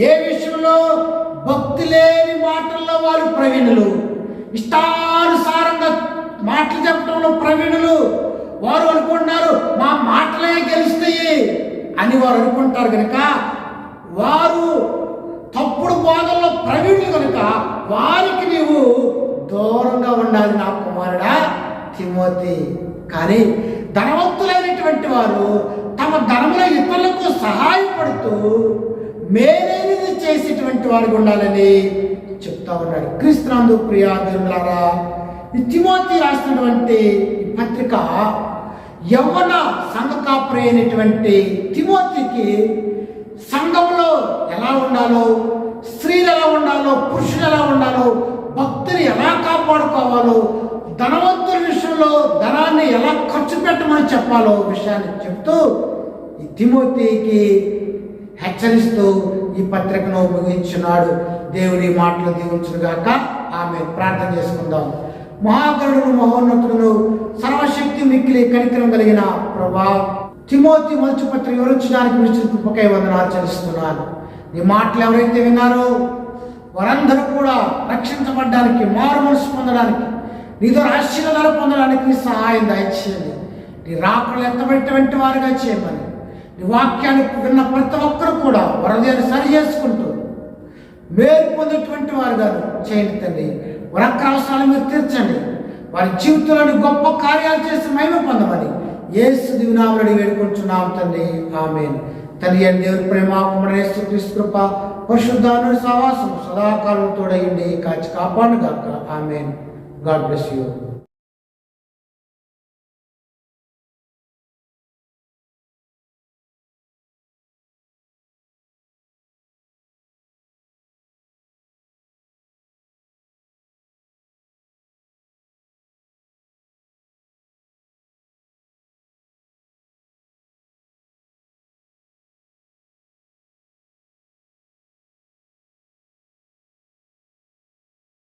ఏ విషయంలో? భక్తి లేని మాటల్లో వారు ప్రవీణులు, ఇష్టానుసారంగా మాటలు చెప్పడంలో ప్రవీణులు. వారు అనుకుంటున్నారు మా మాటలే గెలుస్తాయి అని వారు అనుకుంటారు కనుక వారు తప్పుడు బోధల్లో ప్రవీణులు కనుక వారికి నీవు దూరంగా ఉండాలి నా కుమారుడా తిమోతి. కానీ ధనవంతులైనటువంటి వారు తమ ధనములో ఇతరులకు సహాయపడుతూ మేలైనది చేసేటువంటి వారికి ఉండాలని చెప్తా ఉన్నాడు. క్రీస్తునందు ప్రియ దేవులారా, ఈ తిమోతి రాసినటువంటి ఈ పత్రిక యవ్వన సంఘ కాపరి అయినటువంటి తిమోతికి సంఘంలో ఎలా ఉండాలో, స్త్రీలు ఎలా ఉండాలో, పురుషులు ఎలా ఉండాలో, భక్తిని ఎలా కాపాడుకోవాలో, ధనవంతుల విషయంలో ధనాన్ని ఎలా ఖర్చు పెట్టమని చెప్పాలో విషయాన్ని చెప్తూ ఈ తిమోతికి హెచ్చరిస్తూ ఈ పత్రికను ముగించున్నాడు. దేవుని మాటలు దీవించుగాక. ఆమె ప్రార్థన చేసుకుందాం. మహాగణుడు, మహోన్నతుడు, సర్వశక్తి మిక్కిలి కనికరం కలిగిన ప్రభా, తిమోతి మొదటి పత్రిక వివరించడానికి విడిచిన కృపకై వందనాలు చెల్లిస్తున్నాను. నీ మాటలు ఎవరైతే విన్నారో వారందరూ కూడా రక్షించబడ్డానికి, మారు మనసు పొందడానికి, నీతో ఆశీర్వాదాలు పొందడానికి నీ సహాయం దయచేయండి. నీ రాకడలు ఎత్తబడేటువంటి వారుగా చేయమని, నీ వాక్యాన్ని విన్న ప్రతి ఒక్కరు కూడా వరదయాన్ని సరి చేసుకుంటూ మేలు పొందేటువంటి వారుగా చేయండి తండ్రి. వారి అవసరాలు మీరు తీర్చండి. వారి జీవితంలోని గొప్ప కార్యాలు చేసి మహిమ పొందమని యేసు దివ్యనామములో వేడుకుంటున్నాం తండ్రి. ఆమేన్. తండ్రి అయిన దేవుని ప్రేమ, కుమారుడైన యేసుక్రీస్తు కృప, పరిశుద్ధాత్మ సహవాసం సదాకాలం తోడయ్యుండి కాచి కాపాడుగాక. ఆమేన్. God bless you.